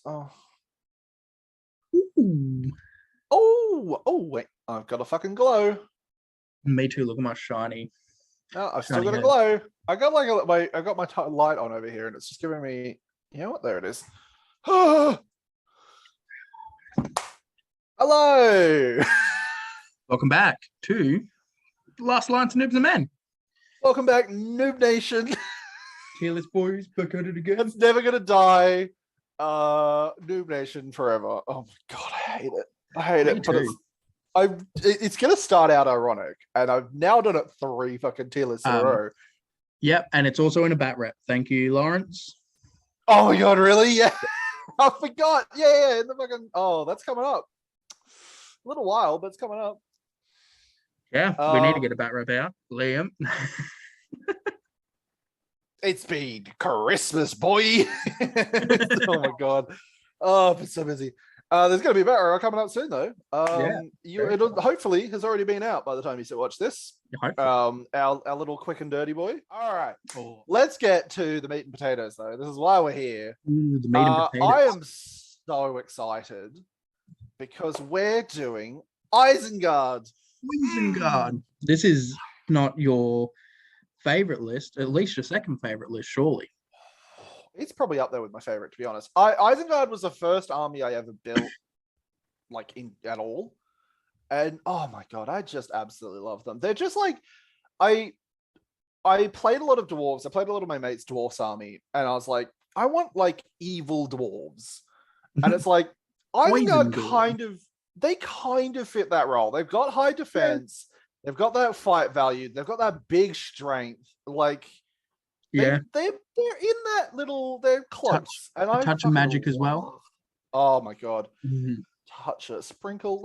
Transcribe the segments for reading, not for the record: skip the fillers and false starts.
Oh. Ooh. Oh, wait. I've got a fucking glow. Me too. Look at my shiny. Oh, I've still Shiny got a head. glow. I got my light on over here, and it's just giving me. You know what? There it is. Hello. Welcome back to Last Line to Noobs and Men. Welcome back, Noob Nation. Tearless boys, back at it again. It's never gonna die. Noob Nation forever. Oh my god, I hate it. I hate Me it. But too. it's gonna start out ironic, and I've now done it 3 fucking tier lists in a row. Yep, and it's also in a bat rep. Thank you, Lawrence. Oh my god, really? Yeah. I forgot. Yeah, in the fucking that's coming up. A little while, but it's coming up. Yeah, we need to get a bat rep out. Liam. It's been Christmas, boy. Oh my god. Oh, I've been so busy. There's going to be a better coming up soon, though. It hopefully has already been out by the time you watch this. Our little quick and dirty boy. All right. Let's get to the meat and potatoes, though. This is why we're here. Ooh, the meat and potatoes. I am so excited because we're doing Isengard. This is not your favorite list, at least your second favorite list, surely. It's probably up there with my favorite, to be honest. Isengard was the first army I ever built, at all. And oh my god, I just absolutely love them. They're just like I played a lot of dwarves. I played a lot of my mates' dwarfs army, and I was like, I want evil dwarves. And it's like Isengard kind of fit that role. They've got high defense, they've got that fight value, they've got that big strength. They're in that little. They're close, and I touch of magic as well. Oh my god! Touch a sprinkle,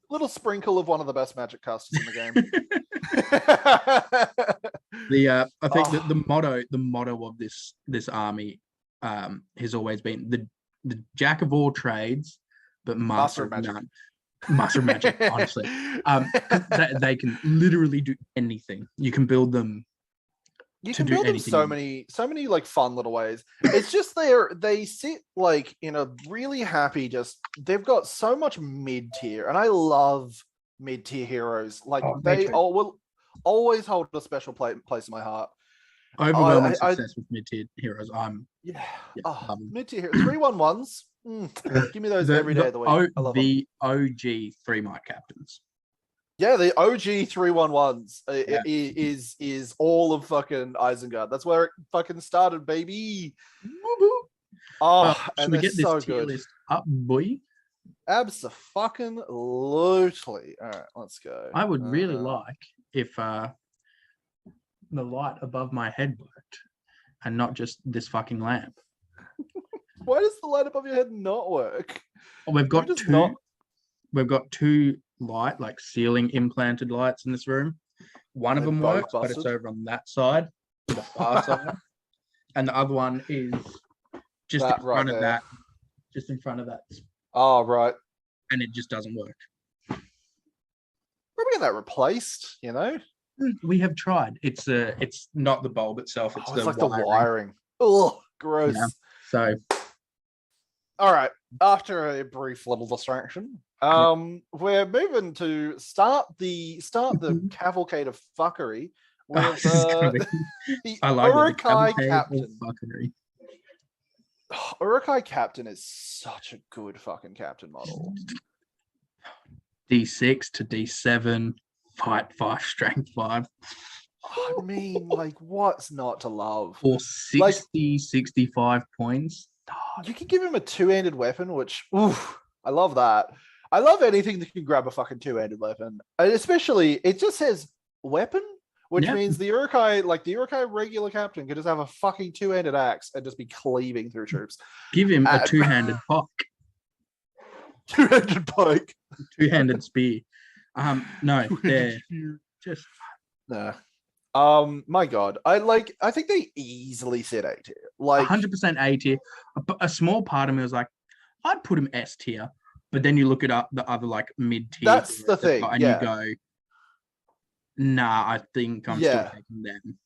little sprinkle of one of the best magic casters in the game. I think that the motto of this army has always been the jack of all trades, but master of none. Master of magic, honestly. They can literally do anything. You can build them. You can build them so many fun little ways. It's just they sit in a really happy. They've got so much mid tier, and I love mid tier heroes. They will always hold a special place in my heart. Overwhelming success with mid tier heroes. Mid tier heroes, 3/1s. Give me those every day of the week. I love the OG 3-might captains. Yeah, the OG 3/1s is all of fucking Isengard. That's where it fucking started, baby. And we get this so tier good. list up, boy? Absolutely. All right, let's go. I would really like if the light above my head worked and not just this fucking lamp. Why does the light above your head not work? We've got two. We've got 2 light, ceiling implanted lights in this room. One of them works, but it's over on that side, the far side, and the other one is just in front of that. Just in front of that. Oh, right. And it just doesn't work. We're getting that replaced, We have tried. It's not the bulb itself. It's the wiring. Oh, gross. Yeah. So, all right. After a brief little distraction, we're moving to start the cavalcade of fuckery with the Uruk-hai Captain. Uruk-hai Captain is such a good fucking captain model. D6 to D7, fight 5, strength 5. I mean, what's not to love? For 65 points. You can give him a 2-handed weapon, which, I love that. I love anything that can grab a fucking 2-handed weapon. And especially, it just says weapon, which means the Uruk-hai, the Uruk-hai regular captain could just have a fucking 2-handed axe and just be cleaving through troops. Give him a 2-handed pike. 2-handed pike. 2-handed spear. No, they're just... Nah. My God, I think they easily said A tier. 100% A tier. A small part of me was like, I'd put him S tier, but then you look at the other mid tier. That's the thing, and you go, nah, I think I'm still taking them.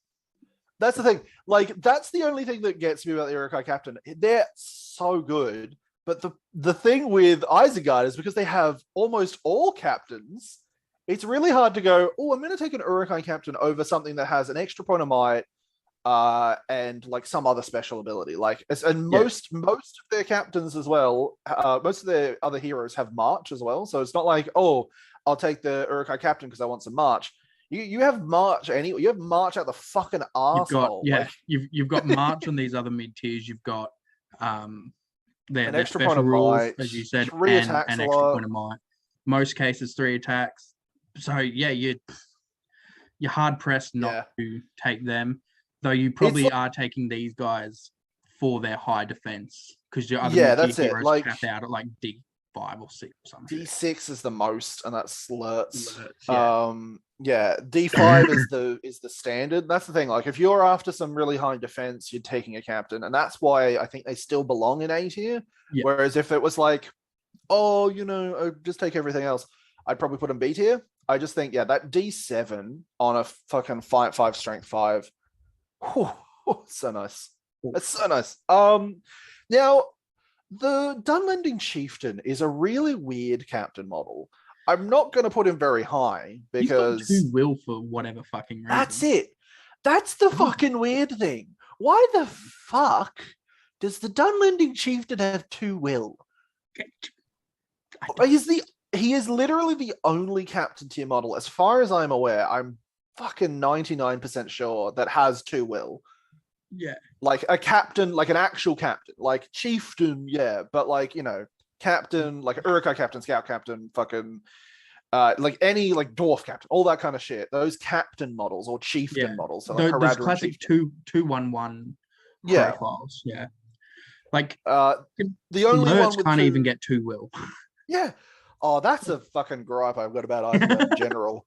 That's the thing. Like, that's the only thing that gets me about the Uruk-hai Captain. They're so good. But the thing with Isengard is because they have almost all captains, it's really hard to go, oh, I'm going to take an Uruk-hai Captain over something that has an extra point of might and like some other special ability. Like, and most of their captains as well, most of their other heroes have March as well. So it's not like, oh, I'll take the Uruk-hai Captain because I want some March. You have March you have March out the fucking arsehole. You've got March on these other mid tiers. You've got an extra point special of rules, might, as you said, 3 and attacks an a extra lot. point of might. Most cases 3 attacks. So yeah, you're hard pressed not to take them, though you probably are taking these guys for their high defense because your other mid tier heroes like, cap out at like D5 or 6 or something. D6 is the most, and that's Lurtz. Yeah. D5 is the standard. That's the thing. Like, if you're after some really high defense, you're taking a captain, and that's why I think they still belong in A tier. Yeah. Whereas if it was like, oh, just take everything else, I'd probably put in B tier. I just think, that D7 on a fucking fight 5 strength 5, so nice. It's so nice. Now, the Dunland Chieftain is a really weird captain model. I'm not going to put him very high because he's got 2 will for whatever fucking reason. That's it. That's the fucking weird thing. Why the fuck does the Dunland Chieftain have 2 will? He is literally the only captain tier model, as far as I'm aware. I'm fucking 99% sure that has 2 will. Yeah. Like a captain, like an actual captain, like chieftain, but like, captain, like Uruk-hai captain, scout captain, fucking like any like dwarf captain, all that kind of shit. Those captain models or chieftain models. So like those classic 2-1-1 profiles. Yeah. Like the only Lurtz one with can't even get 2 will. Yeah. Oh, that's a fucking gripe I've got about Isengard in general.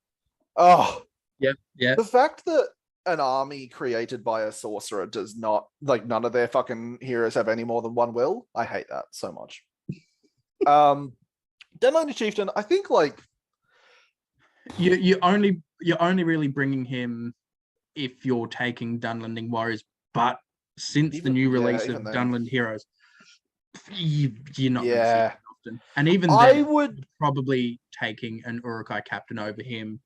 Oh. Yeah. The fact that an army created by a sorcerer does not, like, none of their fucking heroes have any more than 1 will. I hate that so much. Dunland Chieftain, I think, like, you're only really bringing him if you're taking Dunland Warriors, but since the new release of Dunland Heroes, you're not going to see it often. And even then, I would probably taking an Uruk-hai captain over him.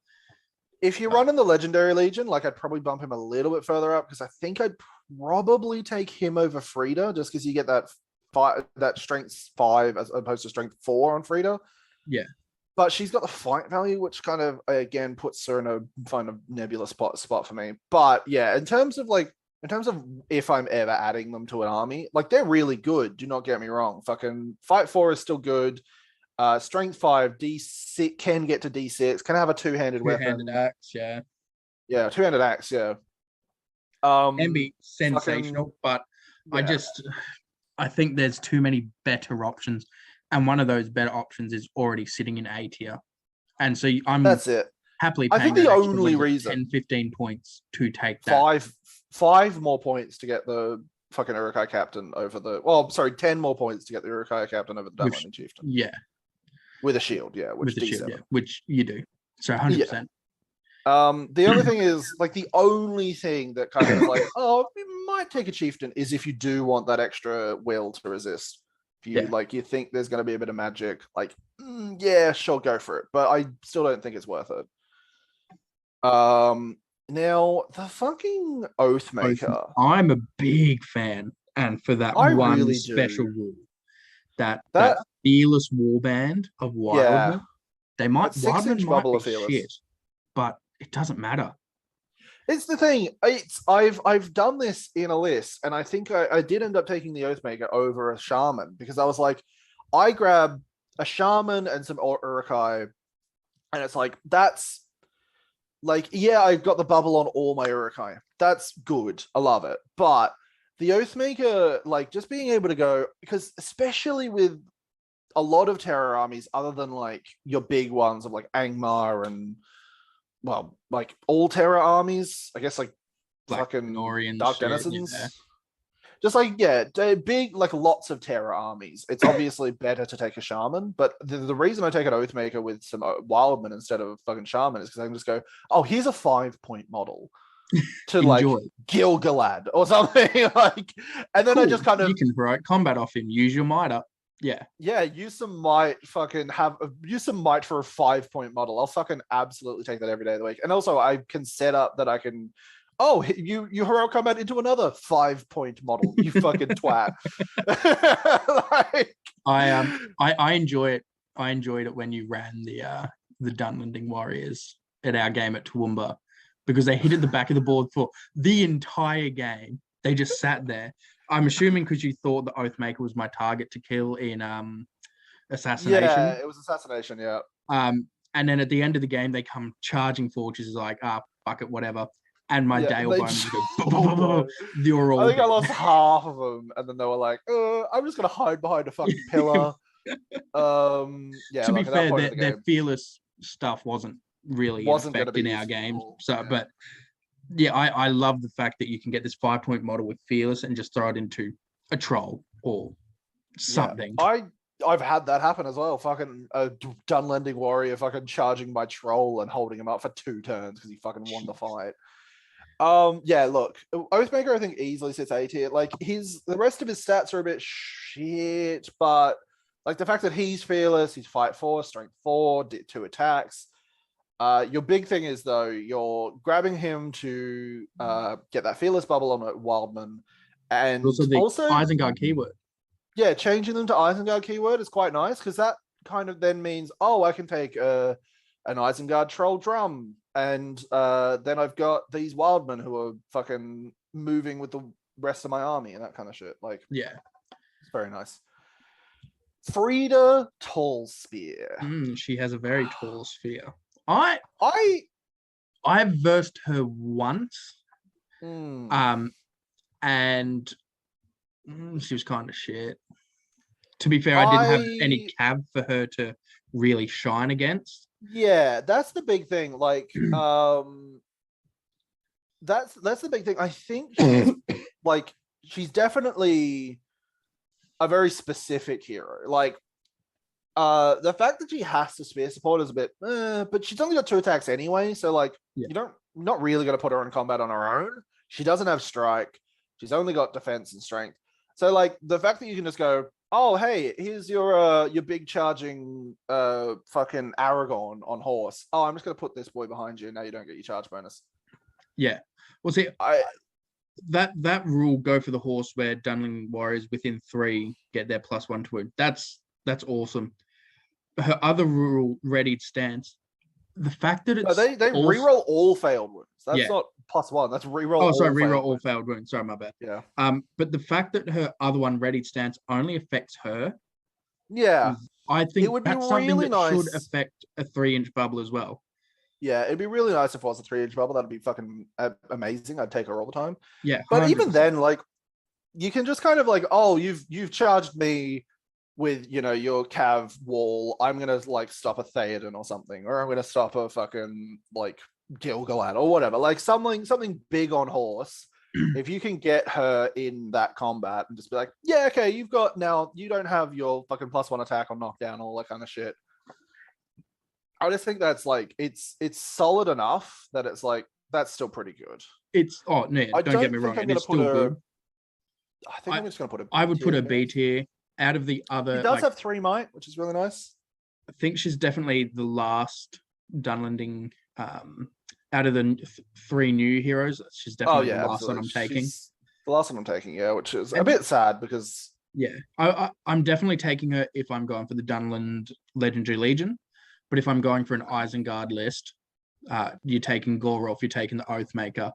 If you're running the Legendary Legion, like, I'd probably bump him a little bit further up because I think I'd probably take him over Frida just because you get that strength 5 as opposed to strength 4 on Frida. Yeah. But she's got the fight value, which kind of, again, puts her in a kind of nebulous spot for me. But yeah, in terms of if I'm ever adding them to an army, like, they're really good. Do not get me wrong. Fucking fight 4 is still good. Strength 5, D6 can get to D6. Can have a two-handed weapon. Two-handed axe, yeah. Yeah, two-handed axe, yeah. Can be sensational, but I think there's too many better options. And one of those better options is already sitting in A tier. And so that's it. Happily paying, I think the only reason 10, 15 points to take that. Five more points to get the fucking Uruk-hai captain over 10 more points to get the Uruk-hai captain over the Dunland Chieftain. Yeah. With a shield, with the shield, which you do. So 100%. The other thing is, like, the only thing that kind of like, we might take a chieftain is if you do want that extra will to resist. If you you think there's going to be a bit of magic, like, sure, go for it. But I still don't think it's worth it. Now the fucking Oathmaker. I'm a big fan, and for that one special rule, that fearless warband of Wildman, they might 6-inch bubble of fearless shit, but it doesn't matter. It's the thing. I've done this in a list, and I think I did end up taking the Oathmaker over a Shaman because I was like, I grab a Shaman and some Uruk-hai, and it's like, that's like, I've got the bubble on all my Uruk-hai. That's good. I love it. But the Oathmaker, like, just being able to go, because especially with a lot of terror armies, other than like your big ones of like Angmar and, well, like all terror armies, I guess, like fucking Dark Denizens. Yeah. Just like, big, like lots of terror armies. It's obviously better to take a Shaman, but the reason I take an Oathmaker with some Wildman instead of fucking Shaman is because I can just go, here's a 5-point model. to like Gil-galad or something like, and then cool. I just kind of you can write combat off him. Use your might up. Yeah, use some might. Use some might for a 5-point model. I'll fucking absolutely take that every day of the week. And also, I can set up that I can. Oh, you heroic combat into another 5-point model. You fucking twat. Like, I enjoy it. I enjoyed it when you ran the Dunland Warriors at our game at Toowoomba, because they hit at the back of the board for the entire game. They just sat there. I'm assuming because you thought the Oathmaker was my target to kill in Assassination. Yeah, it was Assassination, yeah. And then at the end of the game, they come charging forward, which is like, fuck it, whatever. And my Dale bones go, you're all I think I lost half of them, and then they were like, I'm just going to hide behind a fucking pillar. Yeah. To be fair, their fearless stuff wasn't in our game. So, yeah. But yeah, I love the fact that you can get this 5-point model with fearless and just throw it into a troll or something. Yeah. I've had that happen as well. Fucking a Dunland Warrior fucking charging my troll and holding him up for 2 turns because he fucking won the fight. Yeah, look, Oathmaker I think easily sits A tier. Like the rest of his stats are a bit shit, but like the fact that he's fearless, he's fight 4, strength 4, did 2 attacks. Your big thing is though, you're grabbing him to get that fearless bubble on a Wildman, and also Isengard keyword. Yeah, changing them to Isengard keyword is quite nice because that kind of then means, I can take an Isengard troll drum, and then I've got these Wildmen who are fucking moving with the rest of my army and that kind of shit. Like, yeah, it's very nice. Frida Tall Spear. She has a very tall spear. I've versed her once, and she was kind of shit. To be fair, I didn't have any cav for her to really shine against. Yeah, that's the big thing. Like, that's the big thing. I think she's like, she's definitely a very specific hero. Like, the fact that she has to spear support is a bit, but she's only got 2 attacks anyway. So like, not really going to put her in combat on her own. She doesn't have strike. She's only got defense and strength. So like the fact that you can just go, oh, hey, here's your big charging fucking Aragorn on horse. Oh, I'm just going to put this boy behind you. Now you don't get your charge bonus. Yeah. Well, see, that rule, go for the horse where Dunland Warriors within 3 get their +1 to wound. That's awesome. Her other rule, readied stance. The fact that it's they reroll all failed wounds. That's not +1. That's reroll. Oh, sorry, reroll all failed wounds. Sorry, my bad. Yeah. But the fact that her other one, readied stance, only affects her. Yeah. I think it would be that's really something that nice. Should affect a 3-inch bubble as well. Yeah, it'd be really nice if it was a 3-inch bubble. That'd be fucking amazing. I'd take her all the time. Yeah. But 100%. Even then, like, you can just kind of like, you've charged me with, your cav wall. I'm gonna like stop a Theoden or something, or I'm gonna stop a fucking like Gil-galad or whatever. Like something big on horse. If you can get her in that combat and just be like, yeah, okay, you don't have your fucking +1 attack on knockdown, all that kind of shit. I just think that's like it's solid enough that it's like that's still pretty good. Don't get me wrong, it's still good. I think I'm just gonna put it. I would put a B tier. Out of the other, she does have 3 might, which is really nice. I think she's definitely the last Dunlanding. Out of the 3 new heroes, she's definitely the last one I'm taking. She's the last one I'm taking, yeah, which is a bit sad because I'm definitely taking her if I'm going for the Dunland Legendary Legion. But if I'm going for an Isengard list, you're taking Gorolf, you're taking the Oathmaker,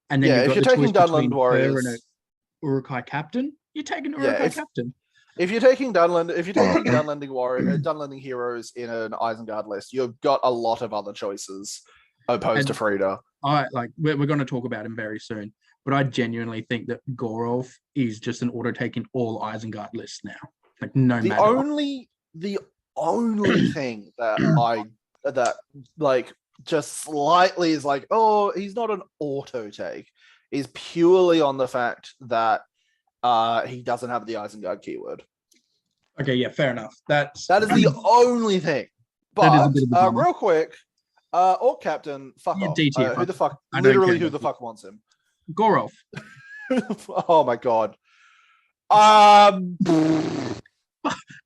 and then if you're taking Dunland Warriors and Uruk-hai Captain, you're taking Uruk-hai Captain. If you're taking Dunlanding Warrior, Dunlanding heroes in an Isengard list, you've got a lot of other choices opposed to Frida. We're going to talk about him very soon, but I genuinely think that Gorolf is just an auto taking all Isengard lists now. Like no matter. The only thing that like just slightly is like, he's not an auto take, is purely on the fact that he doesn't have the Isengard keyword. Okay, yeah, fair enough. That is the only thing. But real quick, Orc captain, fuck Yeah, off. D tier. Who the fuck? I don't Literally, care who the about fuck wants him? Gorolf. Oh my god.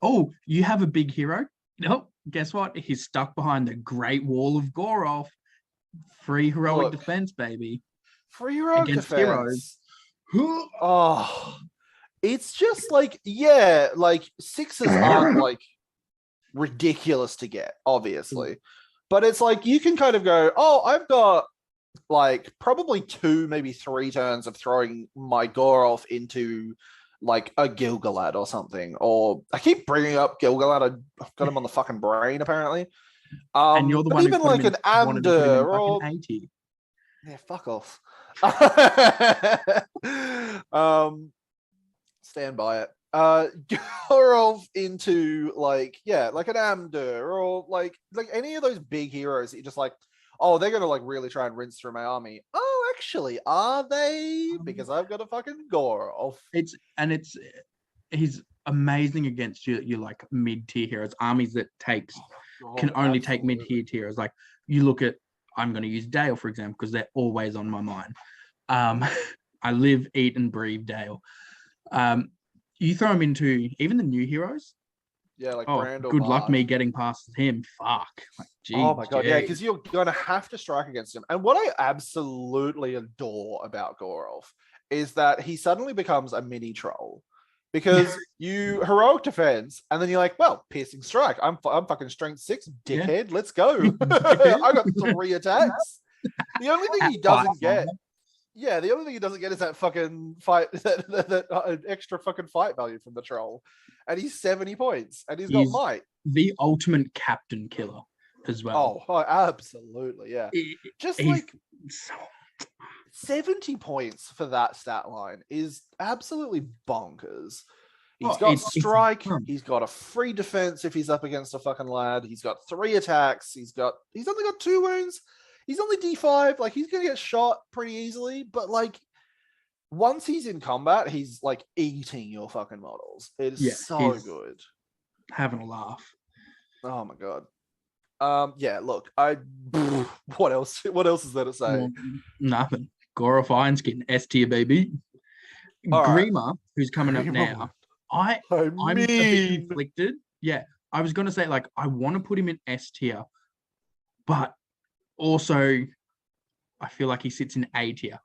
Oh, you have a big hero? Nope. Guess what? He's stuck behind the Great Wall of Gorolf. Free heroic defense, baby. Free heroic Against defense. heroes. Oh, it's just like, yeah, like sixes aren't like ridiculous to get, obviously. But it's like you can kind of go, oh, I've got like probably 2, maybe 3 turns of throwing my Gorolf into like a Gilgalad or something. Or I keep bringing up Gilgalad. I've got him on the fucking brain, apparently. And you're the but one even like an Amder or 80. Yeah, fuck off. Stand by it. Gorolf into like, yeah, like an Amder or like any of those big heroes that you're just like, oh, they're gonna like really try and rinse through my army. Oh, actually, are they? Because I've got a fucking Gorolf. He's amazing against you like mid-tier heroes, armies that can only take mid-tier heroes. Like you look at, I'm going to use Dale for example because they're always on my mind. I live, eat, and breathe Dale. You throw him into even the new heroes. Yeah, like Brand or good Mark. luck me getting past him. Fuck. Like, geez, oh my god, yeah, because you're gonna have to strike against him. And what I absolutely adore about Gorolf is that he suddenly becomes a mini troll. Because you heroic defense, and then you're like, well, piercing strike. I'm fucking strength 6, dickhead. Let's go. I got 3 attacks. The only thing he doesn't get, the only thing he doesn't get is that fucking fight, that extra fucking fight value from the troll. And he's 70 points, and he's got might. The ultimate captain killer as well. Oh absolutely, yeah. Just like 70 points for that stat line is absolutely bonkers. He's got strike. He's got a free defense if he's up against a fucking lad. He's got 3 attacks. He's only got 2 wounds. He's only D5. Like he's gonna get shot pretty easily, but like once he's in combat, he's like eating your fucking models. It is so good. Having a laugh. Oh my god. Yeah, look, what else is there to say? Nothing. Gorolf Ironskin, S tier baby. Grima, who's coming up now. I'm a bit conflicted. Yeah, I was gonna say like I want to put him in S tier, but also I feel like he sits in A tier.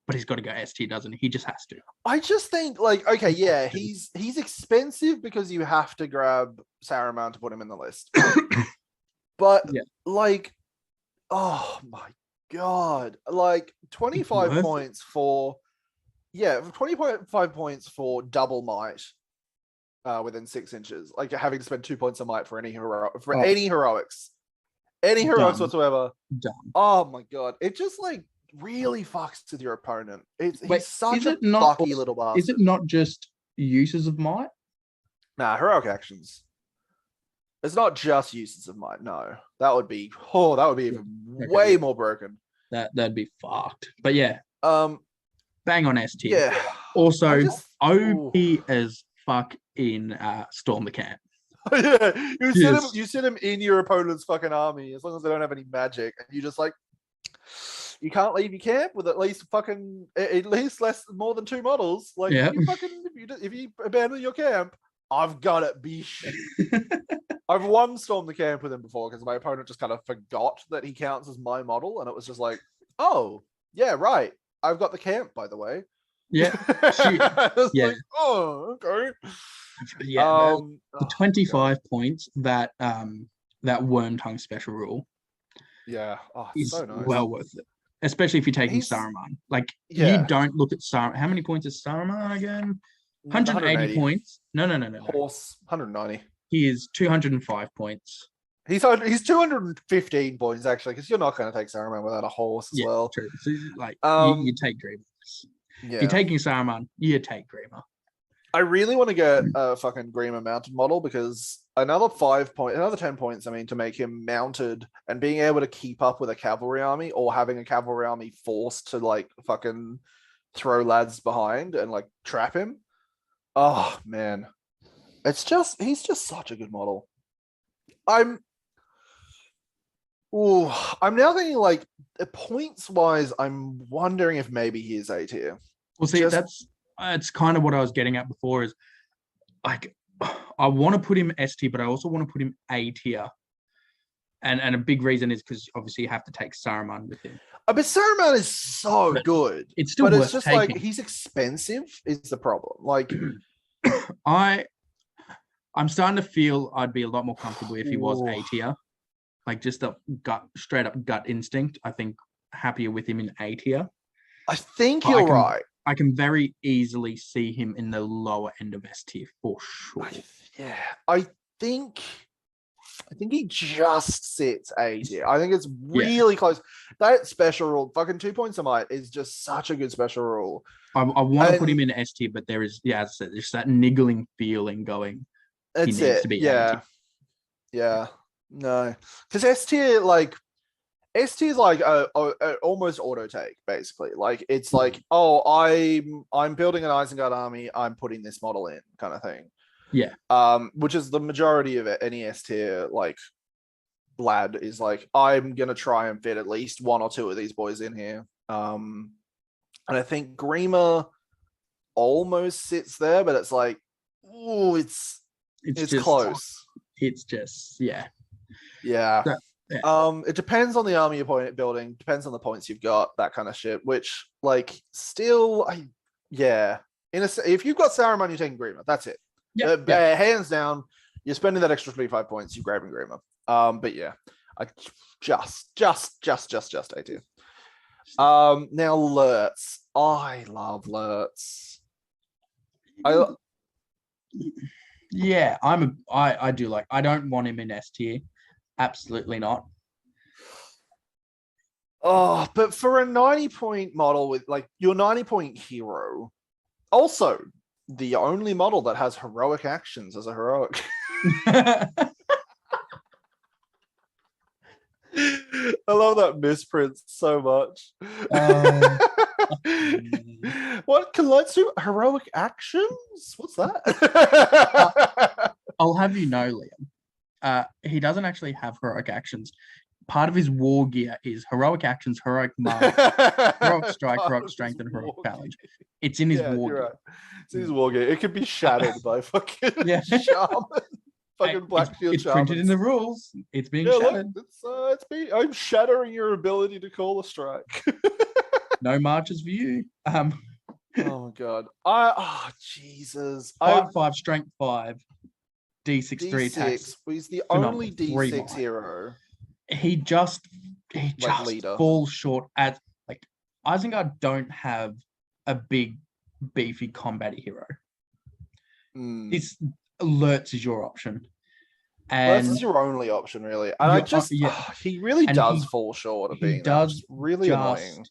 But he's got to go S tier, doesn't he? He just has to. I just think like, okay, yeah, he's expensive because you have to grab Saruman to put him in the list. But like, oh my god, like 25 points for 25 points for double might within 6 inches, like having to spend 2 points of might for any any heroics whatsoever. Done. Oh my god, it just like really fucks with your opponent. He's such a fucky little bastard. Is it not just uses of might? Nah, heroic actions. It's not just uses of might. No, that would be even way more broken. That'd be fucked. But yeah, bang on S tier. Yeah. Also, OP as fuck in Storm the Camp. Yeah, you sit him in your opponent's fucking army as long as they don't have any magic, and you just like, you can't leave your camp with at least more than 2 models. Like, if you abandon your camp, I've got it, bish. I've one stormed the camp with him before because my opponent just kind of forgot that he counts as my model, and it was just like, oh yeah, right. I've got the camp, by the way. Yeah. Like, oh, okay. Yeah. The 25 points that Wormtongue special rule. Yeah. Is so nice. Well worth it. Especially if you're taking Saruman. Like, you don't look at Saruman. How many points is Saruman again? 180 points. No. Horse, 190. He is 205 points. He's 215 points, actually, because you're not going to take Saruman without a horse as well. True. So, like, you take Grima. Yeah. If you're taking Saruman, you take Grima. I really want to get a fucking Grima mounted model because another 10 points, to make him mounted and being able to keep up with a cavalry army or having a cavalry army forced to like fucking throw lads behind and like trap him. Oh man. He's just such a good model. Ooh, I'm now thinking like points wise. I'm wondering if maybe he is A tier. Well, see, that's kind of what I was getting at before. Is like I want to put him S tier, but I also want to put him A tier. And a big reason is because obviously you have to take Saruman with him. But Saruman is so good. It's still worth just taking. like he's expensive is the problem. Like I'm starting to feel I'd be a lot more comfortable if he was A tier. Like just a straight up gut instinct. I think happier with him in A tier. I think you're right. I can very easily see him in the lower end of S tier for sure. I think he just sits A tier. I think it's really close. That special rule, fucking 2 points a might, is just such a good special rule. I want to put him in S tier, but there is, as I said, there's that niggling feeling going. He needs to be A tier. Yeah. No. Because S tier is like a almost auto take, basically. Like it's like, I'm building an Isengard army, I'm putting this model in, kind of thing. Yeah. Which is the majority of it. Any S tier like lad is like, I'm gonna try and fit at least one or two of these boys in here. And I think Grima almost sits there, but it's like, ooh, it's just close. It's just Yeah. It depends on the army you're building, depends on the points you've got, that kind of shit. Which, like, still, if you've got Saruman, you're taking Grima. That's it. Hands down, you're spending that extra 25 points, you're grabbing Grima. But yeah, I just A tier. Now Lurtz. I love Lurtz. I do like. I don't want him in S tier. Absolutely not. Oh, but for a 90-point model with like your 90-point hero, also the only model that has heroic actions as a heroic. I love that misprint so much. What can Lurtz do? Heroic actions? What's that? I'll have you know, Liam. He doesn't actually have heroic actions. Part of his war gear is heroic actions, heroic march, heroic strike, heroic strength, and heroic challenge. It's in his war gear. Right. It's in his war gear. It could be shattered by fucking shaman. Fucking Blackfield It's printed in the rules. It's being shattered. Look, I'm shattering your ability to call a strike. No marches for you. Oh my god. Jesus. 5/5 strength 5. D6 3 attacks. He's the only D6 hero. He just leader. falls short at like Isengard don't have a big beefy combat hero. This Lurtz is your option. And Lurtz is your only option, really. And he really does fall short of being really annoying.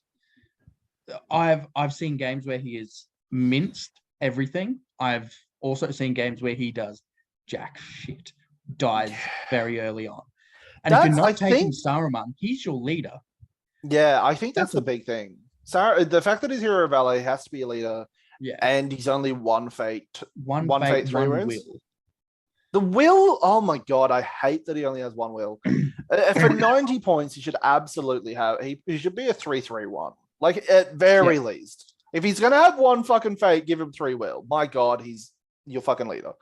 I've seen games where he is minced everything. I've also seen games where he does jack shit, dies very early on. And if you're not taking Saruman, he's your leader. Yeah, I think that's the big thing. The fact that his hero valet has to be a leader, and he's only one fate, one fate, 3 wounds. Will. The will, oh my god, I hate that he only has one will. For 90 points, he should absolutely have. He should be a 3/3/1, like at very least. If he's gonna have one fucking fate, give him 3 will. My god, he's your fucking leader.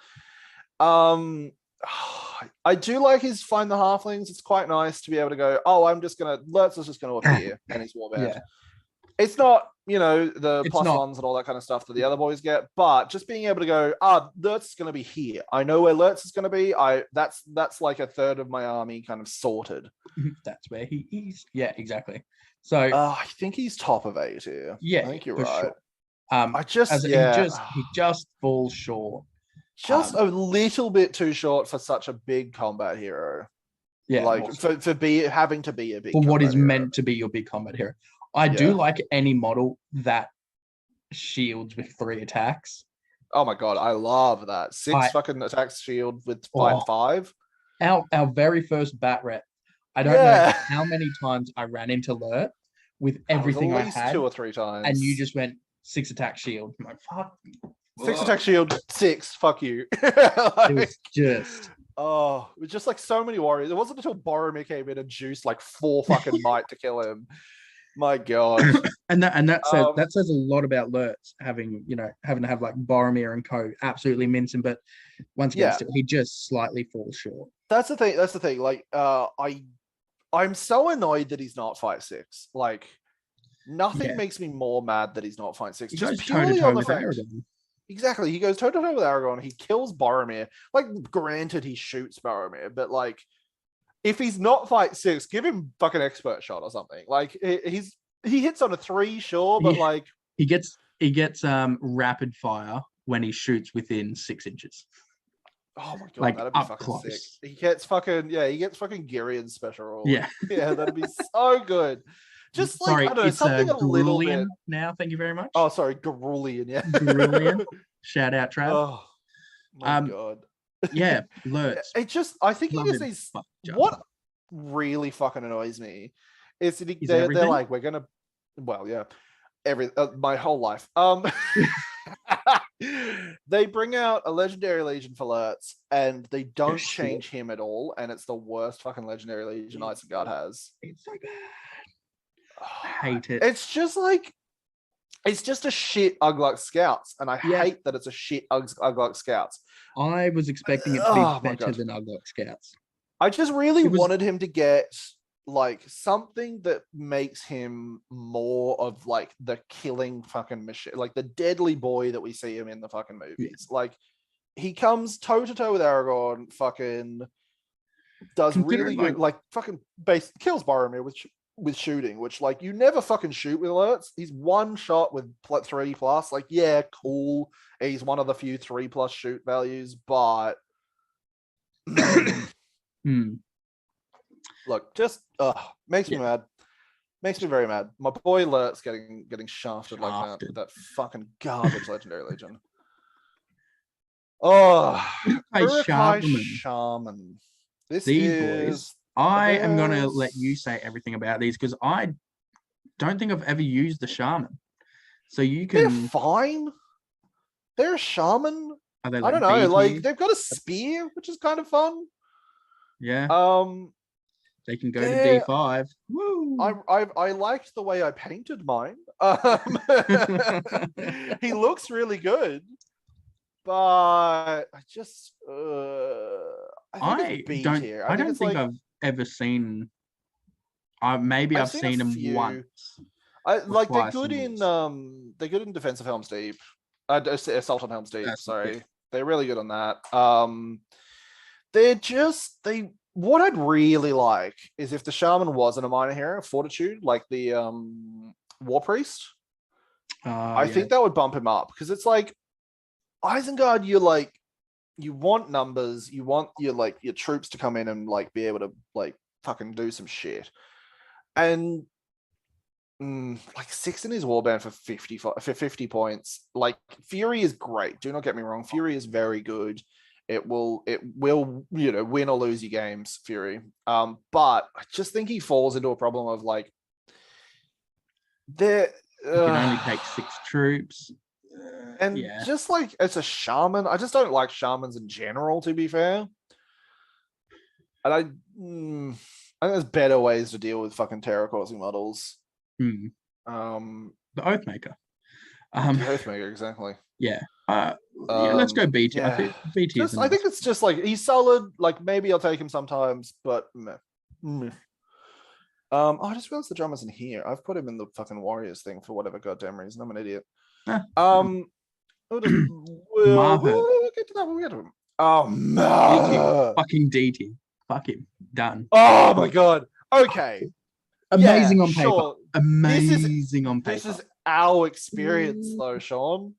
I do like his find the halflings. It's quite nice to be able to go, Lurtz is just gonna appear and he's warband. It's not, the +1s and all that kind of stuff that the other boys get, but just being able to go, Lurtz is gonna be here. I know where Lurtz is gonna be. That's like a third of my army kind of sorted. That's where he is. Yeah, exactly. So I think he's top of A tier. Yeah, I think you're right. Sure. He just falls short. Just a little bit too short for such a big combat hero. Yeah, like for having to be a big. For what is meant to be your big combat hero, I do like any model that shields with 3 attacks. Oh my god, I love that 6 fucking attacks shield with 5/5. Our very first bat rep. I don't know how many times I ran into Lurtz with everything I had. 2 or 3 times, and you just went 6 attack shield. I'm like, fuck. 6 attack shield, 6. Fuck you. It was just Oh, it was just like so many warriors. It wasn't until Boromir came in and juiced like 4 fucking might to kill him. My God. and that says a lot about Lurtz having to have like Boromir and co absolutely mince him, but once again, he just slightly falls short. That's the thing. Like, I'm so annoyed that he's not fight 6. Like, nothing makes me more mad that he's not fight 6. He Just goes purely toe-to-toe on the with fact. Aragorn. Exactly. He goes toe-to-toe with Aragorn. He kills Boromir. Like, granted, he shoots Boromir, but like, if he's not fight 6, give him fucking expert shot or something. Like, he hits on a 3, sure, but like he gets rapid fire when he shoots within 6 inches. Oh my God, like, that'd be fucking close. sick. He gets fucking Girion special roll. Yeah, that'd be so good. Just like, sorry, I don't know, something a little bit. Now, thank you very much. Oh, sorry, Garulian, yeah. Garulian. Shout out, Trav. Oh my God. Yeah, Lurtz. It just, I think he just needs. What really fucking annoys me is that they're like, we're gonna. Well, yeah, my whole life. They bring out a legendary legion for Lurtz, and they don't change him at all, and it's the worst fucking legendary legion Isengard has. It's so bad. I hate it. It's just like, it's just a shit Uglúk Scouts, and I hate that it's a shit Uglúk Scouts. I was expecting it to be better than Uglúk Scouts. I just really wanted him to get like something that makes him more of like the killing fucking machine, like the deadly boy that we see him in the fucking movies. Like, he comes toe to toe with Aragorn, fucking does really good, like fucking kills Boromir with shooting, which like you never fucking shoot with Lurtz. He's one shot with 3+. Like, yeah, cool. He's one of the few 3+ shoot values, but look, just makes me mad. Makes me very mad. My boy Lurtz getting shafted like that with that fucking garbage legendary legion. Oh, Uruk-hai Shaman. These boys. I am gonna let you say everything about these because I don't think I've ever used the shaman. So you can. They're fine. They're a shaman. Are they I don't know. Like, they've got a spear, which is kind of fun. Yeah. They can go to D5. Woo! I liked the way I painted mine. He looks really good, but I just I think it's B tier. I don't think I've ever seen. I've seen them once. Like, they're good in Defense of Helm's Deep. Assault on Helm's Deep. Sorry, they're really good on that. What I'd really like is if the shaman wasn't a minor hero, Fortitude, like the War Priest. I think that would bump him up, because it's like Isengard, you want numbers, you want your troops to come in and like be able to like fucking do some shit. And like 6 in his warband for 50 points. Like, Fury is great. Do not get me wrong. Fury is very good. It will, win or lose your games, Fury. But I just think he falls into a problem of like, you can only take 6 troops. And just like, it's a shaman. I just don't like shamans in general, to be fair. And I think there's better ways to deal with fucking terror-causing models. The Oathmaker. The Oathmaker, exactly. Yeah. Let's go B tier. Yeah. I think it's just like, he's solid. Like, maybe I'll take him sometimes, but meh. I just realized the drum isn't here. I've put him in the fucking Warriors thing for whatever goddamn reason. I'm an idiot. We'll get to that when we get to him. Oh, fucking D tier. Fuck him. Done. Oh my God. Okay. Amazing on paper. Sure. Amazing on paper. This is our experience, though, Sean.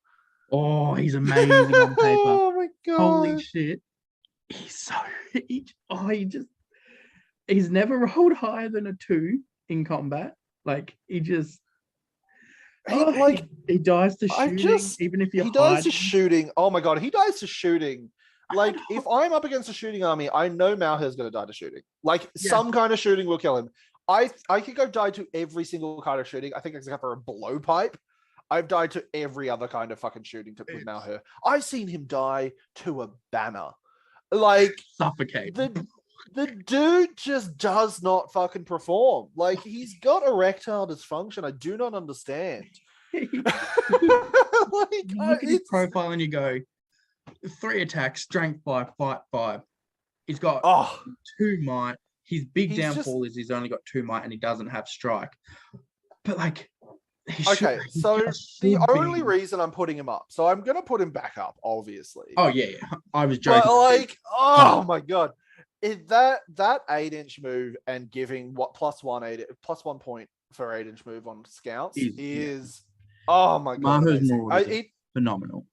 Oh, he's amazing on paper. Oh my God. Holy shit. He's he's never rolled higher than a 2 in combat. Like, he dies to shooting, even if you're dies to shooting. Oh my God, he dies to shooting. Like, if I'm up against a shooting army, I know Mauhúr's going to die to shooting. Like, some kind of shooting will kill him. I could go die to every single kind of shooting. I think except for a blowpipe. I've died to every other kind of fucking shooting with Mauhúr. I've seen him die to a banner. Like Suffocate. The dude just does not fucking perform. Like, he's got erectile dysfunction. I do not understand. Like, you look at his profile and you go, 3 attacks, strength 5, fight 5. He's got 2 might. His big downfall is he's only got 2 might and he doesn't have strike. But like, the only reason I'm putting him up, so I'm gonna put him back up, obviously. Oh yeah. I was joking. But like, oh my god. That 8-inch move and giving +1 point for 8-inch move on scouts is oh my god, phenomenal.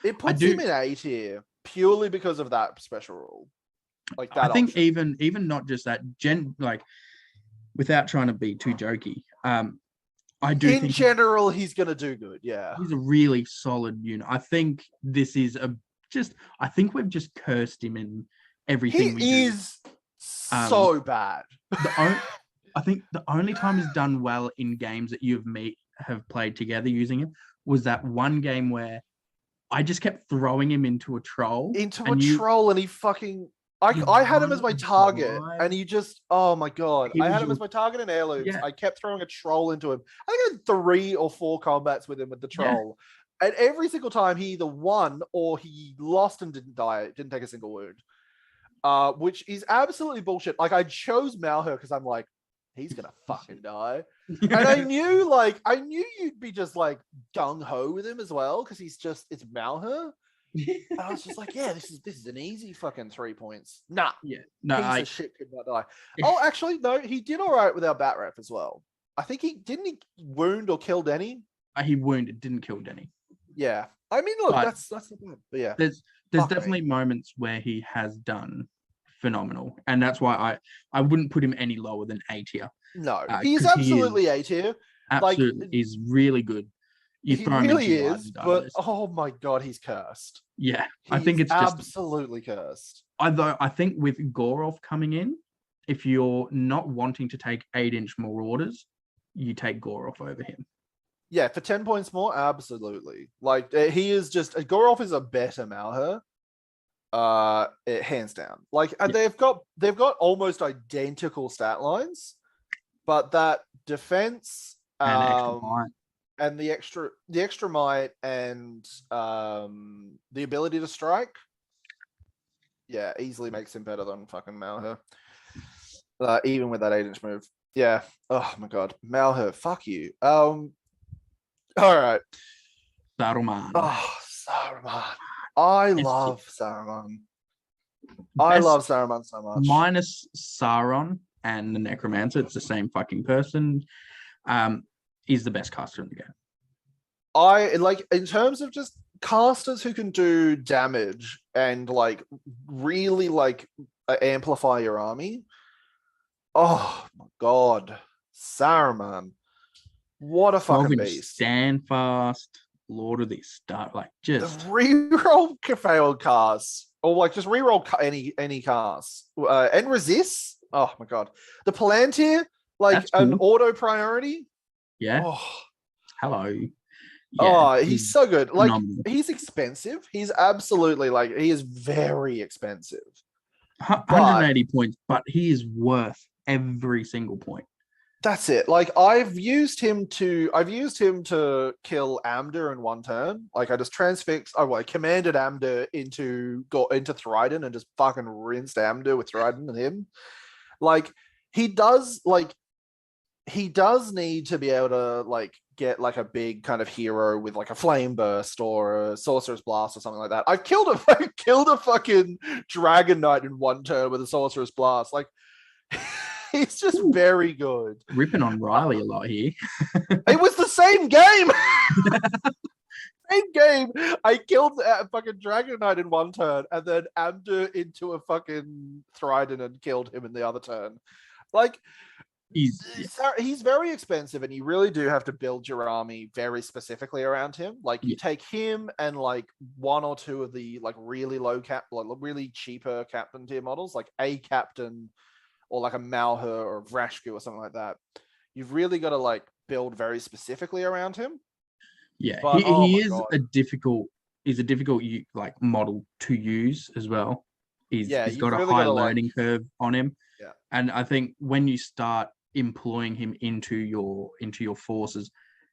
It puts him in A tier purely because of that special rule. Like that. I think even not just that, like, without trying to be too jokey, I do think in general he's gonna do good. Yeah, he's a really solid unit. I think this is I think we've just cursed him in everything. He is so bad. I think the only time he's done well in games that you have played together using him was that one game where I just kept throwing him into a troll. And he fucking... I had him as my target, and he just... Oh my god. I had him as my target in Heirlooms. Yeah. I kept throwing a troll into him. I think I had 3 or 4 combats with him with the troll. Yeah. And every single time he either won or he lost and didn't die. Didn't take a single wound. Which is absolutely bullshit. Like, I chose Mauhúr because I'm like, he's gonna fucking die. And I knew you'd be just like gung-ho with him as well, because it's Mauhúr. And I was just like, yeah, this is an easy fucking 3 points. Nah. Yeah. No, piece of shit could not die. Oh, actually, no, he did all right with our bat rep as well. I think he wound or kill Denny? He wounded, didn't kill Denny. Yeah. I mean, look, that's not bad. But yeah. There's definitely moments where he has done phenomenal, and that's why I wouldn't put him any lower than A tier. No, he's absolutely A tier. Absolutely, he's really good. He really is, but oh my god, he's cursed. Yeah, I think it's absolutely cursed. Although I think with Gorolf coming in, if you're not wanting to take 8-inch Marauders, you take Gorolf over him. Yeah, for 10 points more, absolutely. Like, he is just... Gorolf is a better Mauhúr. Hands down. Like, they've got almost identical stat lines, but that defense and the extra might and the ability to strike, easily makes him better than fucking Mauhúr. Even with that 8-inch move. Yeah. Oh my god. Mauhúr, fuck you. All right. Saruman. Oh, Saruman. I love Saruman. I love Saruman so much. Minus Sauron and the Necromancer, it's the same fucking person. He's the best caster in the game. I like, in terms of just casters who can do damage and like really like amplify your army. Oh my god, Saruman. What a fucking beast. Stand fast, Lord of the Star, like just the reroll failed casts, or like just reroll any casts and resist. Oh my god, the Palantir, like an auto priority. Yeah. Oh. Hello. Yeah, oh, he's so good. Like, he's expensive. He's absolutely like, he is very expensive. 180 points, but he is worth every single point. That's it. Like, I've used him to kill Amdur in one turn. Like, I just I commanded Amdur into Thrydan and just fucking rinsed Amdur with Thrydan and him. Like, he does need to be able to like get like a big kind of hero with like a flame burst or a sorcerer's blast or something like that. I killed a fucking dragon knight in one turn with a sorcerer's blast. Like, he's just very good. Ripping on Riley a lot here. It was the same game. Same game. I killed a fucking dragon knight in one turn and then Amdur into a fucking Thrydan and killed him in the other turn. Like, he's very expensive, and you really do have to build your army very specifically around him. Like, you take him and like one or two of the like really really cheaper captain tier models, like a captain or like a Mauhúr or Vraskú or something like that. You've really got to like build very specifically around him. Yeah, but, he is a difficult like model to use as well. He's you've got a really high gotta, learning curve on him. Yeah. And I think when you start employing him into your forces,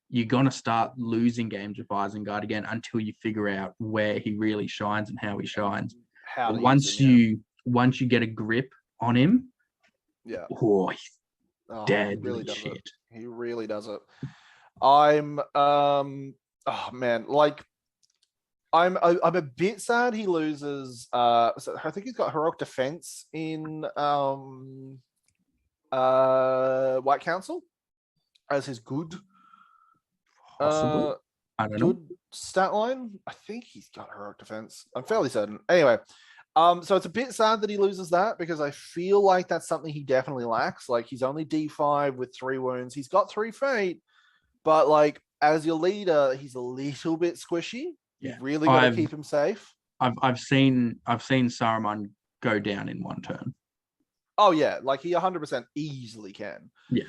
you're gonna start losing games with Isengard again until you figure out where he really shines and how he shines. How to Once use him, you get a grip on him, yeah. he's deadly he really does shit. it. He really does it. I'm oh man, like I'm a bit sad he loses. So I think he's got heroic defense in White Council as his good Possibly. I don't know. good stat line. I think he's got heroic defense. I'm fairly certain. Anyway, so it's a bit sad that he loses that because I feel like that's something he definitely lacks. Like he's only D5 with 3 wounds. He's got 3 fate, but like as your leader, he's a little bit squishy. Yeah. You've really got to keep him safe. I've seen Saruman go down in one turn. Oh yeah, like he 100% easily can. Yeah.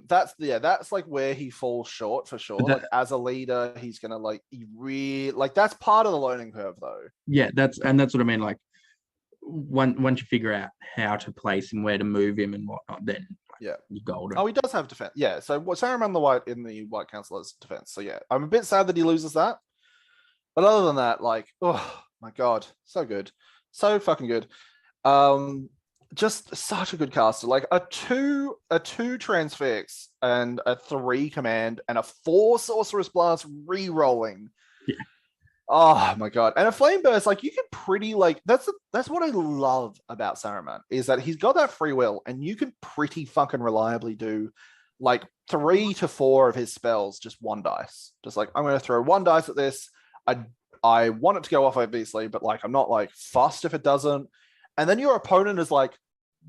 That's like where he falls short for sure. Like as a leader, he's gonna like that's part of the learning curve though. Yeah, that's what I mean. Like once you figure out how to place him, where to move him and whatnot, then you're golden. Oh, he does have defense. Yeah, so Saruman the White in the White Council has defense. So yeah, I'm a bit sad that he loses that. But other than that, like, oh my god, so good. So fucking good. Just such a good caster. Like a 2 transfix and a 3 command and a 4 sorceress blast re-rolling. Yeah. Oh my god. And a flame burst, like you can pretty like that's what I love about Saruman is that he's got that free will and you can pretty fucking reliably do like 3 to 4 of his spells just 1 dice. Just like I'm gonna throw 1 dice at this. I want it to go off, obviously, but like I'm not like fussed if it doesn't. And then your opponent is like,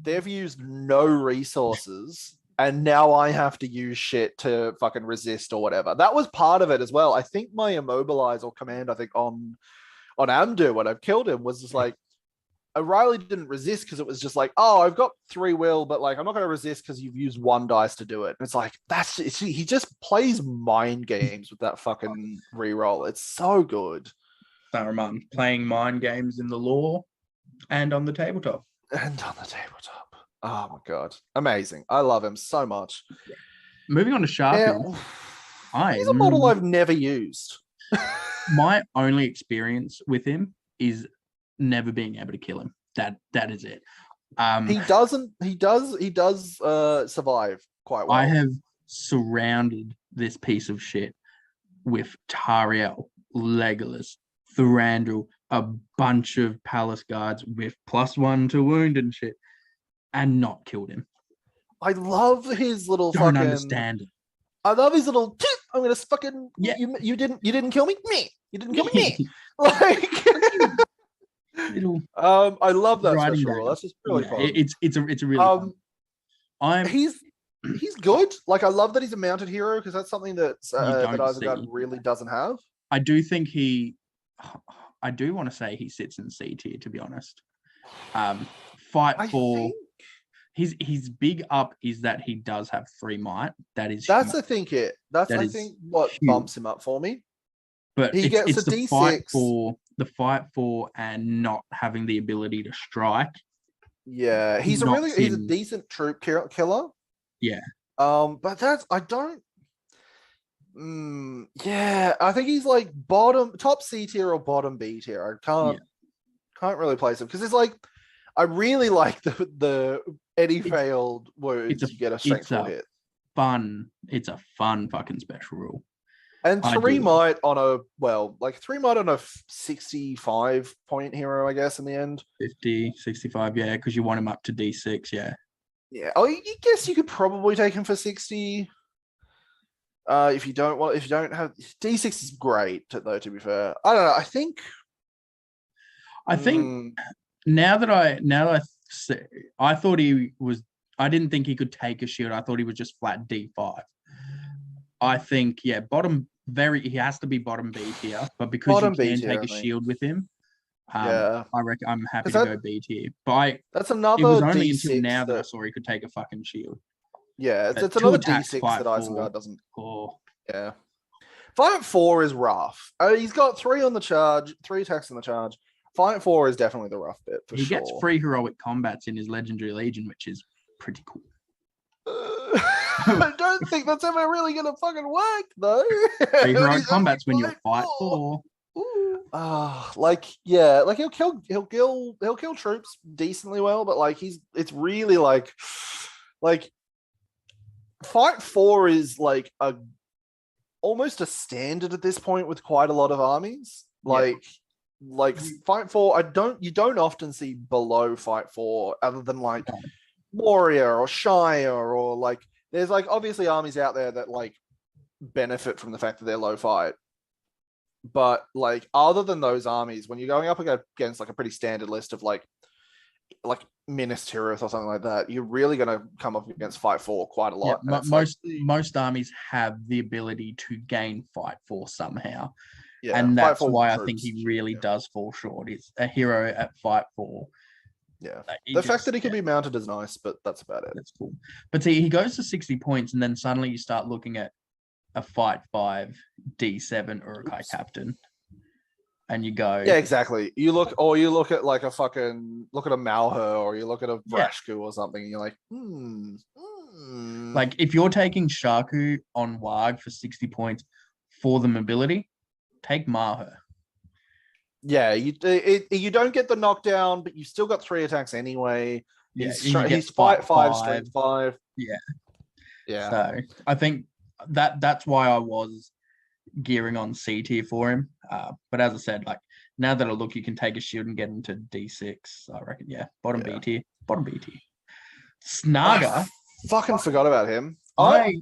they've used no resources, and now I have to use shit to fucking resist or whatever. That was part of it as well. I think my immobilize or command, I think on Amdu when I've killed him was just like, O'Reilly didn't resist because it was just like, oh, I've got 3 will, but like I'm not going to resist because you've used 1 dice to do it. And it's like he just plays mind games with that fucking reroll. It's so good. Saruman playing mind games in the lore and on the tabletop. Oh my god, amazing! I love him so much. Moving on to Sharpie, he's a model I've never used. My only experience with him is never being able to kill him. That is it. He does survive quite well. I have surrounded this piece of shit with Tariel, Legolas, Thranduil, a bunch of palace guards with +1 to wound and shit, and not killed him. I love his little Don't understand it. I love his little I'm gonna fucking you didn't kill me? Me. You didn't kill me? Like little I love that special rule. That's just really fun. It's a really fun. He's good. Like I love that he's a mounted hero because that's something that Isengard really doesn't have. I do think I do want to say he sits in C tier, to be honest. His big up is that he does have 3 might. That's I think what bumps him up for me. But he gets a D6. The fight for and not having the ability to strike. Yeah, he's a decent troop killer. Yeah. But I think he's like top C tier or bottom B tier. I can't really place him because it's like I really like the any failed wounds you get a strength hit. It's a fun fucking special rule. And 3 might on a 65 point hero, I guess, in the end. 50, 65, yeah, because you want him up to D6, yeah. Yeah. Oh, you guess you could probably take him for 60. If you don't have D6 is great though, to be fair. I don't know. I think now that I thought he was, I didn't think he could take a shield. I thought he was just flat D5. I think, he has to be bottom B tier, but because you can take a shield with him, I reckon I'm happy to go B tier. But that's another. It was only D6 until now that I saw he could take a fucking shield. Yeah, it's another D6 that Isengard doesn't. Yeah. Fight 4 is rough. He's got 3 on the charge, 3 attacks on the charge. Fight 4 is definitely the rough bit for he sure. gets free heroic combats in his legendary legion, which is pretty cool. I don't think that's ever really gonna fucking work though. Free heroic combats when you're Fight 4. Like he'll kill troops decently well, but like it's really like Fight 4 is like almost a standard at this point with quite a lot of armies. Like Fight 4, you don't often see below Fight 4 other than like Warrior or Shire, or like there's like obviously armies out there that like benefit from the fact that they're low fight. But like other than those armies, when you're going up against like a pretty standard list of like Minas Tirith or something like that, you're really going to come up against Fight 4 quite a lot. Yeah, most armies have the ability to gain Fight 4 somehow. Yeah, and that's why I think he really does fall short. He's a hero at Fight 4. Yeah, the fact that he can be mounted is nice, but that's about it. That's cool. But see, he goes to 60 points, and then suddenly you start looking at a Fight 5 D7 Uruk-hai Captain, and you go, yeah, exactly. You look at like a Mauhúr, or you look at a Vraskú or something, and you're like, Like if you're taking Shaku on Warg for 60 points for the mobility, take Mauhúr. Yeah, you don't get the knockdown, but you still got 3 attacks anyway. He's Fight 5, Strength 5. Yeah. So I think that's why I was gearing on C tier for him. But as I said, like now that I look, you can take a shield and get him to D6. I reckon, bottom B tier. Snaga. I fucking forgot about him. I'm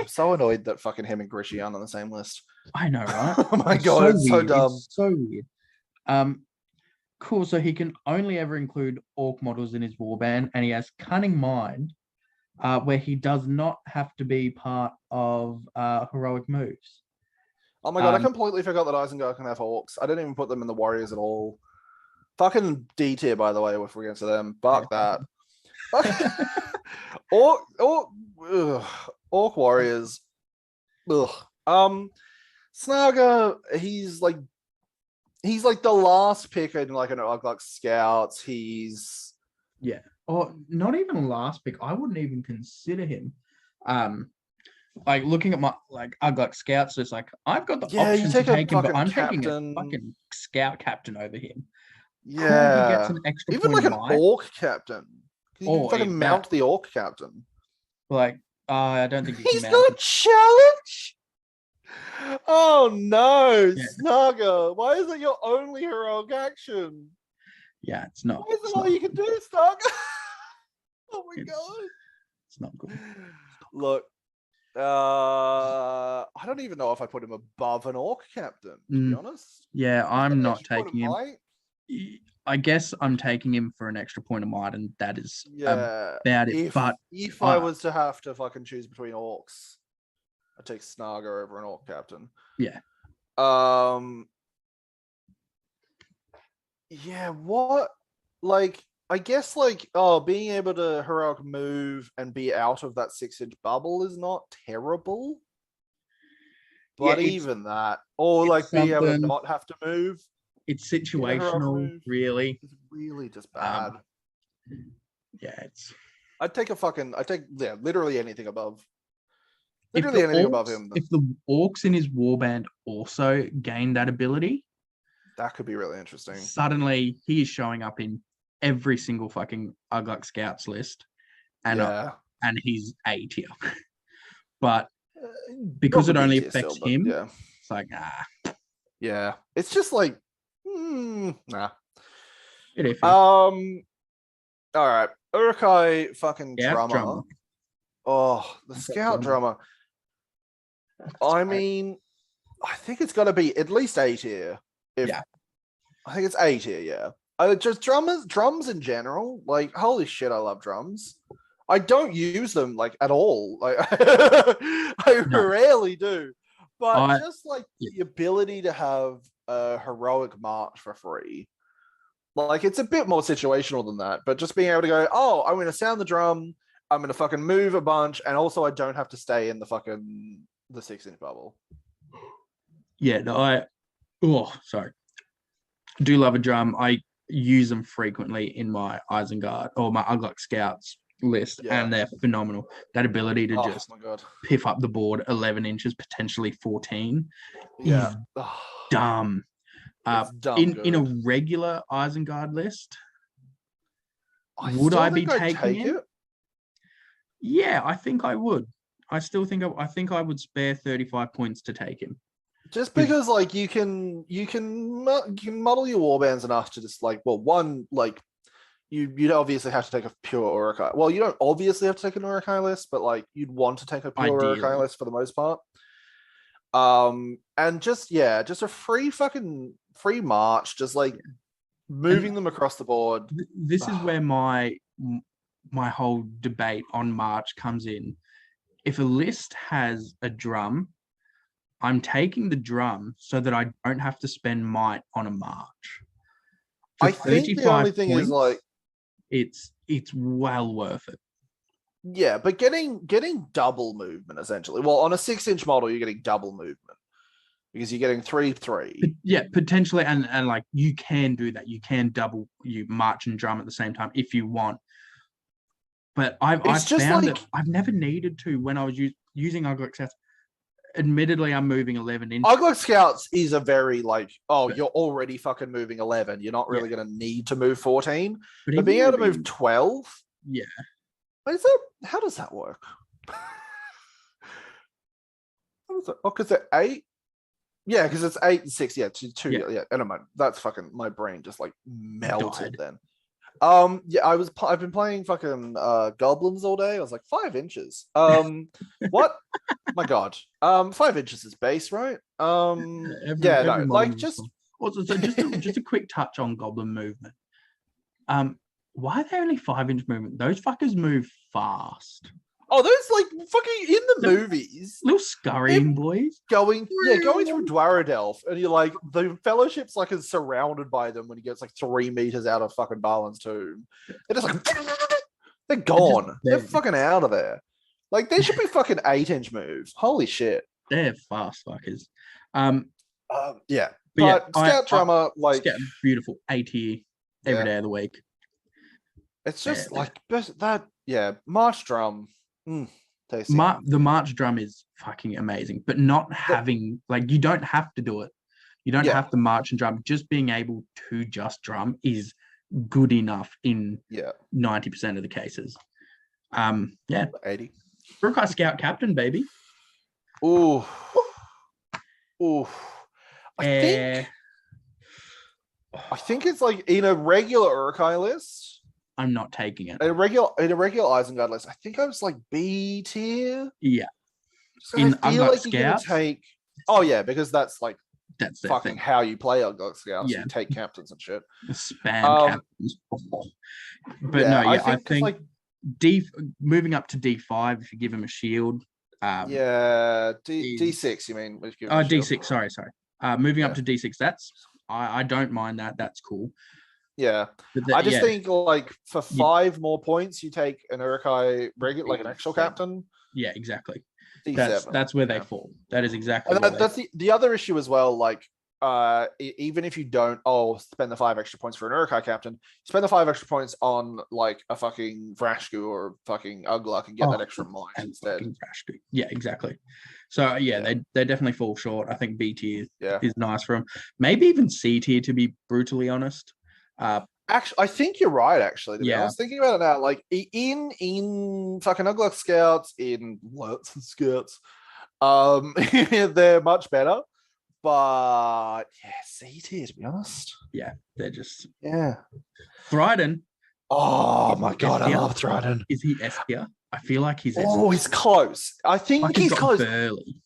so annoyed that fucking him and Grishy aren't on the same list. I know, right? Oh my god, it's so dumb. It's so weird. Cool. So he can only ever include orc models in his warband, and he has Cunning Mind, where he does not have to be part of heroic moves. Oh my god, I completely forgot that Isengard can have orcs. I didn't even put them in the warriors at all. Fucking D tier, by the way, if we're into them. Fuck that. Orc warriors. Ugh. Snaga, he's like the last pick in like an Uglúk Scouts. Or not even last pick. I wouldn't even consider him. Like looking at my Uglúk Scouts, it's like I've got the option to take him, but I'm taking a fucking Scout captain over him. Yeah, he gets an extra even point like an Orc captain. You can fucking mount the Orc captain. Like, I don't think he's not a challenge. Oh no, Snaga! Why is it your only heroic action? Yeah, it's not. Why is it all you can do, Snaga? Oh my god, it's not good. Look, I don't even know if I put him above an Orc captain. To be honest, yeah, I'm not taking him. I guess I'm taking him for an extra point of might, and that is about it. But if I was to have to fucking choose between orcs, I'd take Snaga over an orc captain. Yeah. Yeah, what? Like, I guess, like, being able to heroic move and be out of that 6-inch bubble is not terrible. But even that, or like being able to not have to move. It's situational, really. It's really just bad. I'd take literally anything above. Literally anything above him. If the orcs in his warband also gain that ability, that could be really interesting. Suddenly, he is showing up in every single fucking Uglúk Scouts list, and he's A tier. But because it only affects him, it's like yeah, it's just like nah. All right, Uruk-hai fucking drummer. Oh, the Scout drummer. I mean, I think it's got to be at least A tier. I think it's A tier. Yeah. Just drums in general. Like, holy shit, I love drums. I don't use them like at all. Like, I rarely do. But just like the ability to have a heroic march for free. Like, it's a bit more situational than that. But just being able to go, oh, I'm going to sound the drum. I'm going to fucking move a bunch. And also I don't have to stay in the 6-inch bubble. Yeah, no, sorry. Do love a drum. I use them frequently in my Isengard or my Uglúk Scouts list, and they're phenomenal. That ability to just piff up the board 11 inches, potentially 14, is dumb. In a regular Isengard list, would I be taking it? Yeah, I think I would. I think I would spare 35 points to take him. Just because, like, you can muddle your warbands enough to just like, well, one, like, you'd obviously have to take a pure Uruk-hai. Well, you don't obviously have to take an Uruk-hai list, but like, you'd want to take a pure Uruk-hai list for the most part. And just a free march, just like moving them across the board. This is where my whole debate on march comes in. If a list has a drum, I'm taking the drum so that I don't have to spend might on a march. I think the only thing is like it's well worth it. Yeah, but getting double movement essentially. Well, on a 6-inch model, you're getting double movement because you're getting 3/3. Yeah, potentially, and like you can do that. You can double you march and drum at the same time if you want. But I've found that I've never needed to when I was using Uglúk Scouts. Admittedly, I'm moving 11 inches. Uglúk Scouts is a very like, you're already fucking moving 11. You're not really going to need to move 14. But being able to move 12. Yeah. How does that work? Because they're 8. Yeah, because it's 8 and 6. Yeah, two. Yeah. And that's fucking my brain just like melted then. I've been playing fucking goblins all day. I was like 5 inches. What? My God. 5 inches is base, right? Just a quick touch on goblin movement. Why are they only 5-inch movement? Those fuckers move fast. Oh, those like fucking in the movies, little scurrying boys going through Dwaradelf, and you're like, the Fellowship's like is surrounded by them when he gets like 3 meters out of fucking Balin's tomb. They're just like they're gone. They're fucking out of there. Like they should be fucking 8-inch moves. Holy shit, they're fast fuckers. Yeah, but Scout Drummer like beautiful AT every day of the week. It's just like that. Yeah, March Drum. Tasty. The March Drum is fucking amazing, but not having like you don't have to do it. You don't have to march and drum. Just being able to just drum is good enough in 90% of the cases. 80. Uruk-hai Scout Captain, baby. Ooh. I think it's like in a regular Uruk-hai list. I'm not taking it. In a regular Isengard list, I think I was like B tier. Yeah. In I feel like Scouts, you're gonna take. Oh yeah, because that's fucking how you play Uglúk Scouts. Yeah. You take captains and shit. Spam captains. But I think like moving up to D5 if you give him a shield. D6. You mean? D6. Sorry. Moving up to D6. I don't mind that. That's cool. Yeah, I just think like for 5 more points, you take an Uruk-hai regular, like an actual captain. Yeah, exactly. D7. That's where they fall. That is exactly. And that's the other issue as well. Like, even if you don't spend the 5 extra points for an Uruk-hai captain, spend the 5 extra points on like a fucking Vraskú or a fucking Uglúk and get that extra might instead. Vraskú. Yeah, exactly. So they definitely fall short. I think B tier is nice for them. Maybe even C tier, to be brutally honest. Actually, I think you're right. Actually, to be honest, thinking about it now, like in fucking Uglúk Scouts, in Lurtz and Scouts, they're much better. But C tier, to be honest. Yeah, they're just Thrydan. Oh my God, I love Thrydan. Is he S tier? I feel like he's. He's close. I think he's close. Burly.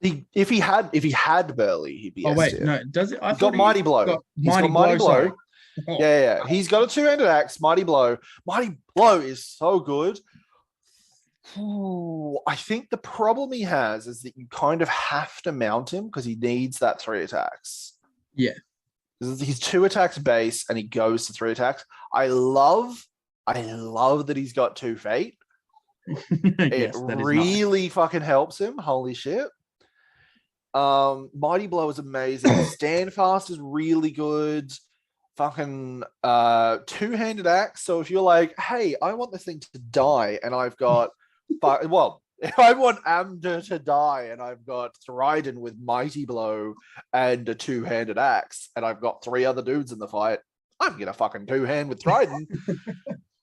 If he had Burly, he'd be. Oh wait, no. Does it? He's got Mighty Blow. He's got Mighty Blow. Yeah. He's got a 2-handed axe. Mighty Blow. Mighty Blow is so good. Ooh, I think the problem he has is that you kind of have to mount him because he needs that 3 attacks. Yeah, he's 2 attacks base and he goes to 3 attacks. I love that he's got 2 fate. It really fucking helps him. Holy shit. Mighty Blow is amazing. Stand Fast is really good. Fucking two-handed axe. So if you're like, hey, I want this thing to die, and I've got if I want Amda to die, and I've got Thrydan with Mighty Blow and a two-handed axe, and I've got 3 other dudes in the fight, I'm gonna fucking two-hand with Thrydan.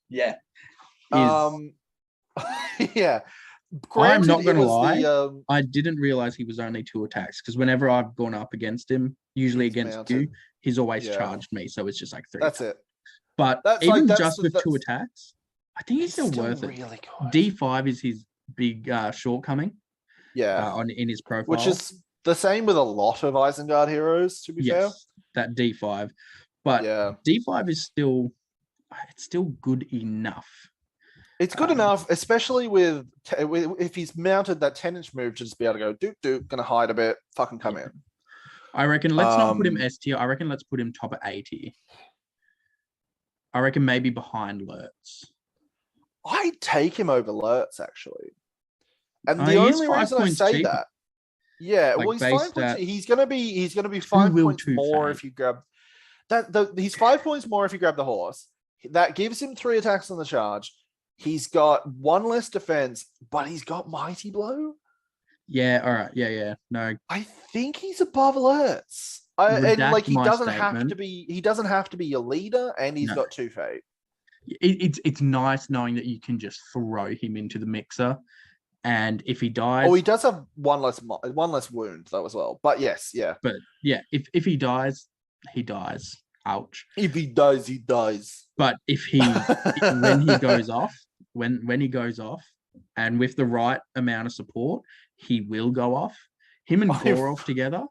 Yeah. Yeah. I'm not gonna lie. I didn't realize he was only 2 attacks, because whenever I've gone up against him, usually against mounted. you, he's always charged me, so it's just like 3. That's it. But even just with 2 attacks, I think he's still worth it. Really good. D5 is his big shortcoming. Yeah, in his profile, which is the same with a lot of Isengard heroes. To be fair, that D5, but D5 is still good enough. It's good enough, especially with if he's mounted that 10-inch move to just be able to go doot, gonna hide a bit, fucking come in. I reckon let's not put him S tier. I reckon let's put him top of A tier. I reckon maybe behind Lurtz. I'd take him over Lurtz, actually. And the only reason I say cheaper. that, he's 5 points. He's gonna be 5 points more if you grab that. He's 5 points more if you grab the horse. That gives him 3 attacks on the charge. He's got 1 less defense, but he's got Mighty Blow. Yeah, all right. Yeah. No. I think he's above Lurtz. And like he doesn't have to be your leader, and he's got 2 fate. It's nice knowing that you can just throw him into the mixer, and if he dies, he does have one less wound though as well. But yes, yeah. But yeah, if he dies, he dies. Ouch. If he dies, he dies. But when he goes off, when he goes off, and with the right amount of support, he will go off. Him and Gorolf together.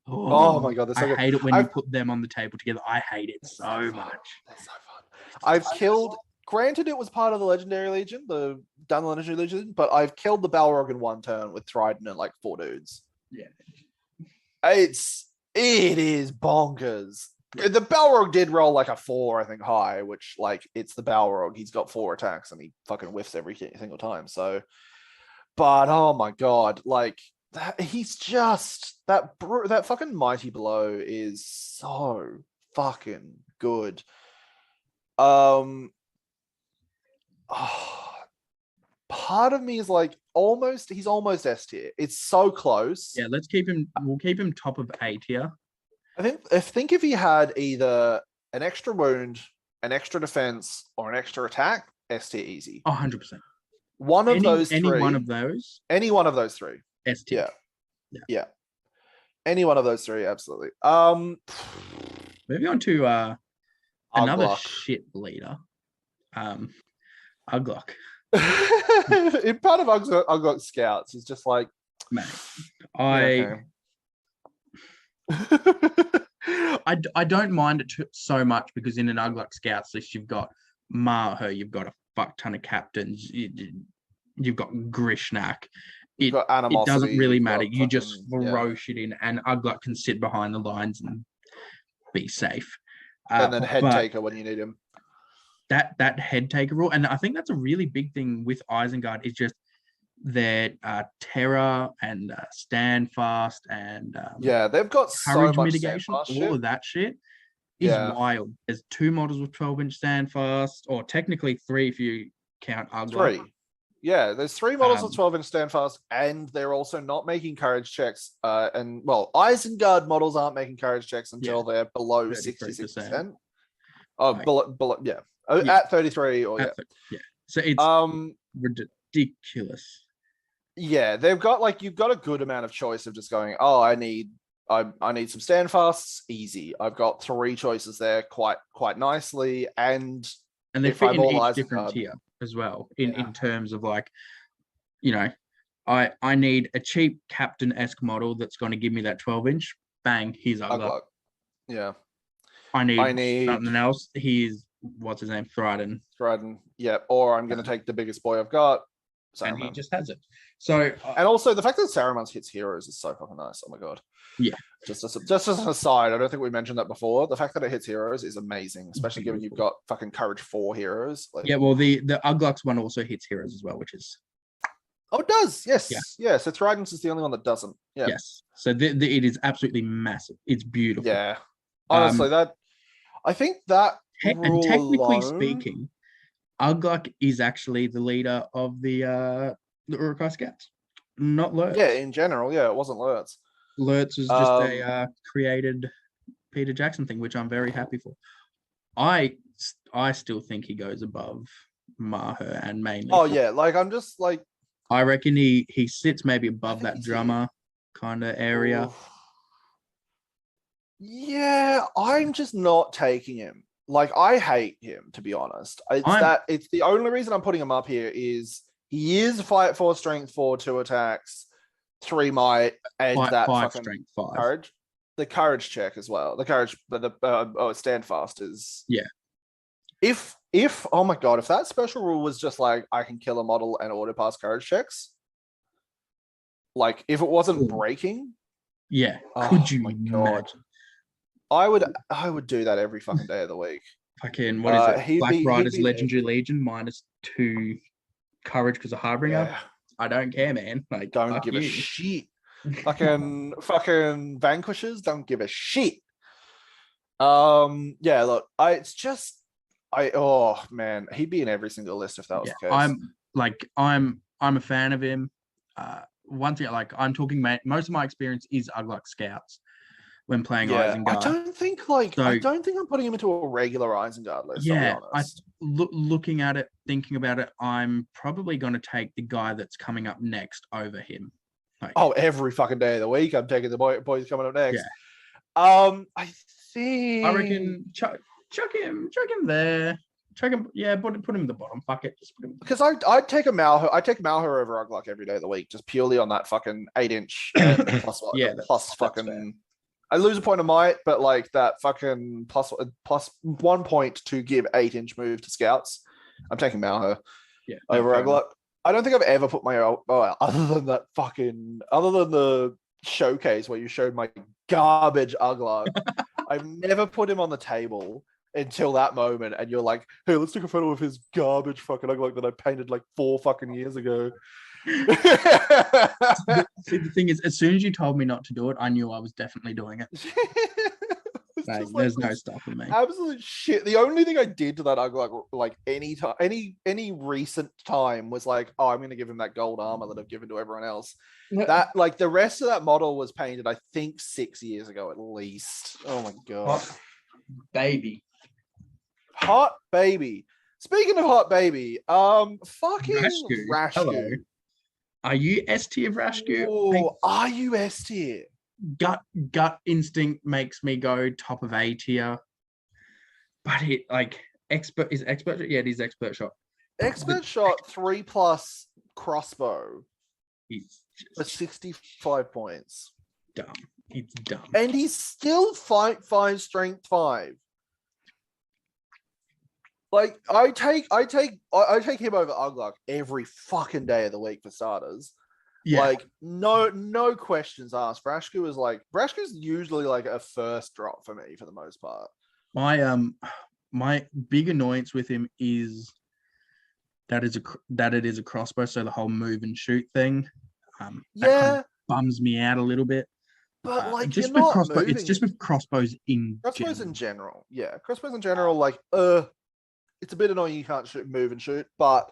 Oh my god, I hate it when you put them on the table together. I hate it so much. That's so fun. I've killed. Granted, it was part of the Legendary Legion, the Dunland Legendary Legion, but I've killed the Balrog in 1 turn with Thrydan and like 4 dudes. Yeah, it is bonkers. The Balrog did roll like a 4, I think, high, which like it's the Balrog. He's got 4 attacks and he fucking whiffs every single time. So, but oh my god, like he's just that fucking Mighty Blow is so fucking good. Part of me is like he's almost S tier. It's so close. Yeah, we'll keep him top of A tier. I think if he had either an extra wound, an extra defense, or an extra attack, S tier easy. 100%. Any one of those 3. S tier. Yeah. Any one of those 3, absolutely. Moving on to another shit leader. Uglúk. In part of Uglúk Scouts is just like, man, I don't mind it so much, because in an Uglúk Scouts list you've got Mauhúr, you've got a fuck ton of captains, you've got Grishnak. It doesn't really matter. You just throw shit in, and Uglúk can sit behind the lines and be safe. And then head taker when you need him. That head taker rule, and I think that's a really big thing with Isengard, is just their terror and stand fast and they've got so much mitigation. All of that shit is wild. There's 2 models with 12-inch stand fast, or technically 3 if you count Uglúk. 3. Yeah, there's 3 models with 12-inch stand fast, and they're also not making courage checks. Isengard models aren't making courage checks until they're below 66%. Below, at 33 or So it's ridiculous. Yeah, they've got you've got a good amount of choice of just going, I need some stand fasts, easy. I've got 3 choices there quite nicely, and they fit in each different tier as well in terms of I need a cheap captain-esque model that's going to give me that 12-inch. Bang, here's Uglúk. Yeah. I need something else. Here's what's his name? Thrydan. Yeah. Or I'm going to take the biggest boy I've got. Saruman. And he just has it. So, and also the fact that Saruman hits heroes is so fucking nice. Oh my god. Yeah. Just as an aside, I don't think we mentioned that before. The fact that it hits heroes is amazing, especially given you've got fucking courage 4 heroes. Well, the Uglúk's one also hits heroes as well, which is Oh, it does. Yes. Yeah. Yeah. So Thrydan's is the only one that doesn't. Yeah. Yes. So it is absolutely massive. It's beautiful. Yeah. Honestly, I think that and rule technically alone, speaking, Uglúk is actually the leader of the Uruk-hai Scouts, not Lurtz. Yeah, in general, yeah, it wasn't Lurtz. Lurtz was just a created Peter Jackson thing, which I'm very happy for. I still think he goes above Mauhúr and mainly. Oh yeah, like I'm just like I reckon he sits maybe above that drummer kind of area. Oof. Yeah, I'm just not taking him. Like I hate him, to be honest. It's the only reason I'm putting him up here is he is fight 4, strength 4, 2 attacks, 3 might, and that 5 fucking strength 5. courage. The courage check as well. The courage, but the stand fast is If oh my god, if that special rule was just like I can kill a model and auto pass courage checks, like if it wasn't breaking, could you imagine? I would do that every fucking day of the week. Fucking what is it? Black Riders Legendary Legion -2 courage because of Harbinger. Yeah. I don't care, man. Like don't give a shit. fucking vanquishers don't give a shit. Yeah, look, oh man, he'd be in every single list if that was the case. I'm a fan of him. One thing, like I'm talking, most of my experience is Uglúk Scouts when playing Isengard. I don't think I'm putting him into a regular Isengard list. Yeah, looking at it, thinking about it, I'm probably going to take the guy that's coming up next over him. Like, every fucking day of the week, I'm taking the boys coming up next. Yeah. I reckon chuck him there. Chuck him, put him in the bottom. Fuck it, just put him. Because I'd take a Mauhúr. I'd take Mauhúr over Uglúk every day of the week, just purely on that fucking 8-inch plus fucking. I lose a point of might, but like that fucking plus 1 point to give 8-inch move to scouts. I'm taking Mauhúr over Uglúk. I don't think I've ever put my other than the showcase where you showed my garbage Uglúk. I've never put him on the table until that moment, and you're like, "Hey, let's take a photo of his garbage fucking Uglúk that I painted like 4 fucking years ago." See, the thing is, as soon as you told me not to do it, I knew I was definitely doing it. There's no stopping me. Absolute shit. The only thing I did to that Uglúk, like any recent time, was like, oh, I'm going to give him that gold armor that I've given to everyone else. That like the rest of that model was painted, I think 6 years ago at least. Oh my god, hot baby. Speaking of hot baby, fucking Vraskú. Hello. Are you S tier Vraskú? Oh, are you S tier? Gut instinct makes me go top of A tier, but it like expert. Yeah, it is expert shot. Expert shot 3+ crossbow. For 65 points. Dumb. It's dumb. And he's still fight 5 strength 5. Like I take him over Uglúk every fucking day of the week for starters. Yeah. Like no questions asked. Vraskú's usually like a first drop for me for the most part. My big annoyance with him is that it is a crossbow, so the whole move and shoot thing. That kind of bums me out a little bit. But like just with crossbow, it's just with crossbows in general. Yeah, crossbows in general, like it's a bit annoying you can't move and shoot, but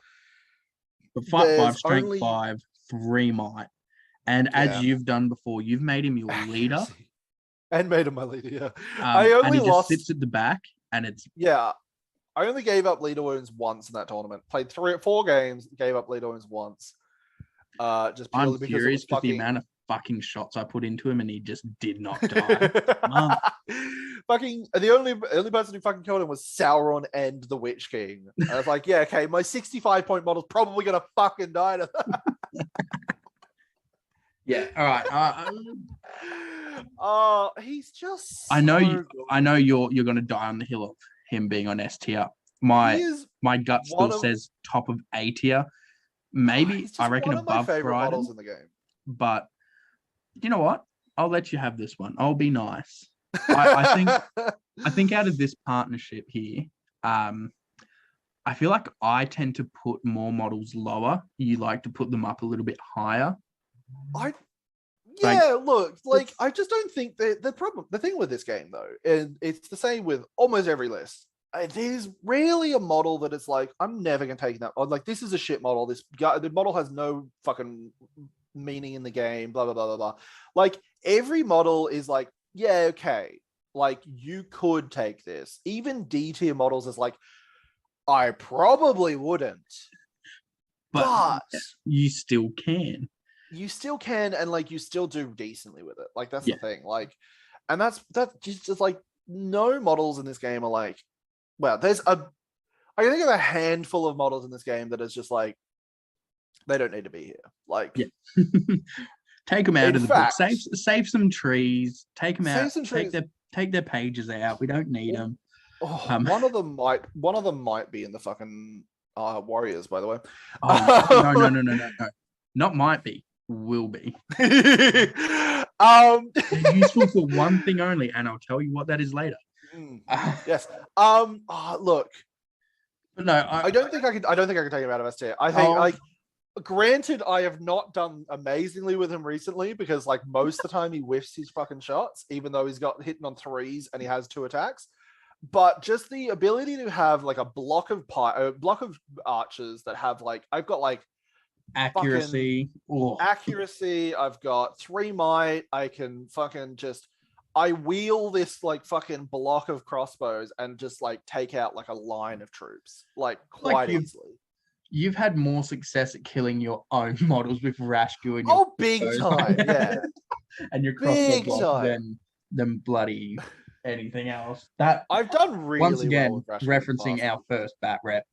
fight 5, strength 5, 3 might. And as you've done before, you've made him your leader. And made him my leader, yeah. And he just sits at the back, and it's... Yeah, I only gave up leader wounds once in that tournament. Played 3 or 4 games, gave up leader wounds once. Just purely I'm furious with the amount of fucking shots I put into him, and he just did not die. Fucking the only person who fucking killed him was Sauron and the Witch King. And I was like, yeah, okay, my 65 point model's probably gonna fucking die to that. Yeah, all right. He's just. I know you're gonna die on the hill of him being on S tier. My gut still says top of A tier. Maybe I reckon above models in the game. But you know what? I'll let you have this one. I'll be nice. I think out of this partnership here, I feel like I tend to put more models lower. You like to put them up a little bit higher. Look, like I just don't think that the thing with this game though, and it's the same with almost every list. There's rarely a model that is like, I'm never gonna take that. Or like, this is a shit model. The model has no fucking meaning in the game. Blah blah blah blah blah. Like every model is like, yeah, okay. Like you could take this. Even D tier models is like, I probably wouldn't, but you still can. You still can, and like you still do decently with it. Like that's the thing. Like, and that's just like no models in this game are like. Well, I can think of a handful of models in this game that is just like they don't need to be here. Like, take them out of the book. Save some trees. Take them out. Take their pages out. We don't need them. One of them might be in the fucking Warriors, by the way. No. Not might be. Will be. They're useful for one thing only, and I'll tell you what that is later. Yes. Look. But no, I don't think I could take him out of S tier. I think like granted, I have not done amazingly with him recently because like most of the time he whiffs his fucking shots, even though he's got hitting on 3s and he has 2 attacks. But just the ability to have like a block of archers that have like I've got like accuracy. Accuracy. I've got 3 might. I can fucking just. I wheel this like fucking block of crossbows and just like take out like a line of troops like quite easily. You've had more success at killing your own models with Vraskú and your big time, yeah, and your crossbow block than bloody anything else. That I've done really once again well with referencing our first bat rep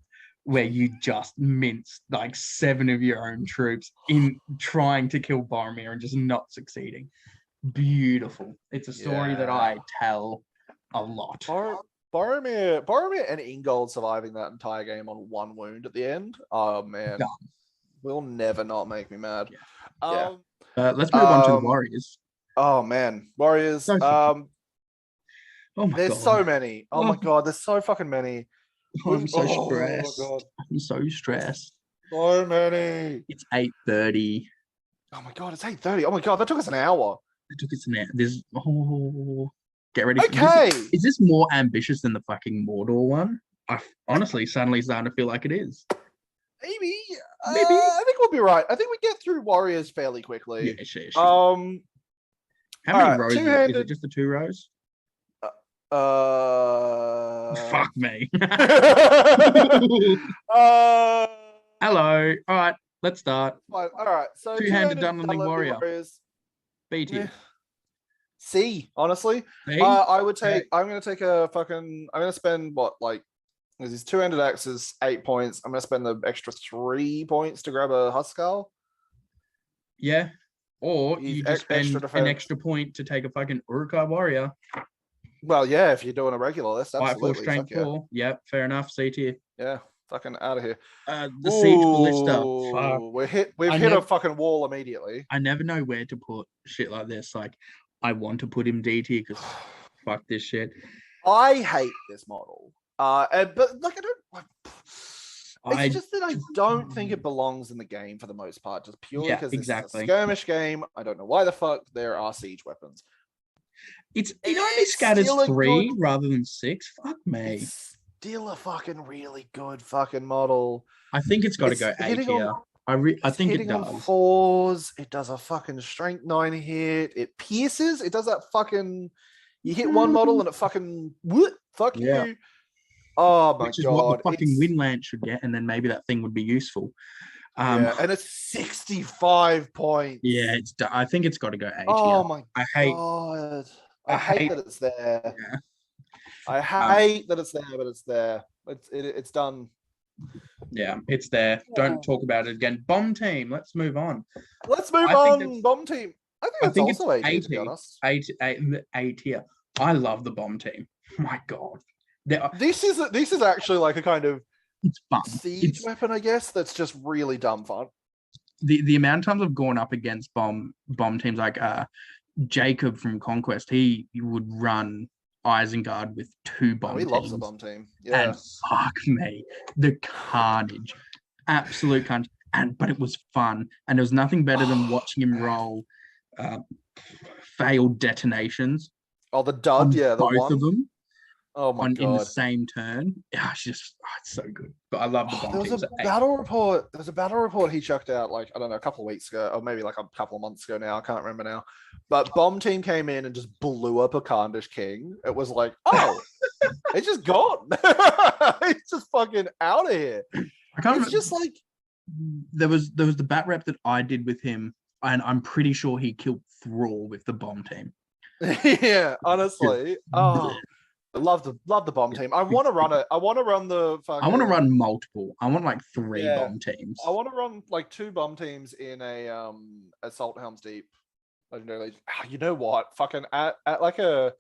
where you just minced like 7 of your own troops in trying to kill Boromir and just not succeeding. Beautiful. It's a story that I tell a lot. Boromir and Ingold surviving that entire game on 1 wound at the end. Oh man, will never not make me mad. Let's move on to the Warriors. Oh man, Warriors. Oh my there's God. So many. Oh my God, there's so fucking many. I'm so stressed. Oh my God. I'm so stressed. So many. It's 8:30. Oh my God, it's 8:30. Oh my God, that took us an hour. It took us an hour. Get ready. Okay. Is this more ambitious than the fucking Mordor one? I honestly suddenly starting to feel like it is. Maybe. I think we'll be right. I think we get through Warriors fairly quickly. Yeah, sure. How many rows? Is it just the 2 rows? Fuck me. Hello. All right, let's start. All right. So two-handed Dunland Warrior. Warriors. B tier. C, honestly. I would take. I'm gonna take a fucking. I'm gonna spend what like. These 200 axes, 8 points. I'm gonna spend the extra 3 points to grab a Huscarl. Yeah. Or you just spend an extra point to take a fucking Uruk-hai Warrior. Well, yeah, if you're doing a regular list, absolutely. 4 strength 4. Yep, fair enough. C tier. Yeah, fucking out of here. The Siege Ballista. Fuck. We've hit a fucking wall immediately. I never know where to put shit like this. Like, I want to put him D tier because fuck this shit. I hate this model. But like it's just that I don't think it belongs in the game for the most part, just purely because it's a skirmish game. I don't know why the fuck there are siege weapons. It only scatters 3 rather than 6. Fuck me. It's still a fucking really good fucking model. I think it's got to go A tier. I think it does. On 4s. It does a fucking strength 9 hit. It pierces. It does that fucking. You hit one model and it fucking fuck you. Oh my God. Which is what the fucking Windland should get, and then maybe that thing would be useful. And it's 65 points. Yeah, I think it's got to go A tier. Oh my God. I hate that it's there. Yeah. I hate that it's there, but it's there. It's done. Yeah, it's there. Don't talk about it again. Bomb team. Let's move on. Bomb team. I think it's also A tier, to be honest. A tier. I love the bomb team. Oh my God. This is actually like a kind of siege weapon, I guess. That's just really dumb fun. The amount of times I've gone up against bomb teams like Jacob from Conquest, he would run Isengard with 2 bomb he teams. loves the bomb team. Yeah. And fuck me, the carnage, absolute carnage. But it was fun, and there was nothing better than watching him roll failed detonations. Oh, the dud, yeah, the both one of them. Oh my god! In the same turn, yeah, it's so good. But I love the bomb there was a battle report. There's a battle report he chucked out like I don't know a couple of weeks ago, or maybe like a couple of months ago now. I can't remember now. But bomb team came in and just blew up a Khandish king. It was like, oh, it's just gone. It's just fucking out of here. It's just like there was the bat rep that I did with him, and I'm pretty sure he killed Thrall with the bomb team. Yeah, honestly. Oh. I love the bomb team. I want to run it. I want to run the fucking... I want to run multiple. I want like 3 bomb teams. I want to run like 2 bomb teams in a Assault Helm's Deep Legendary Legion. You know what? Fucking at like the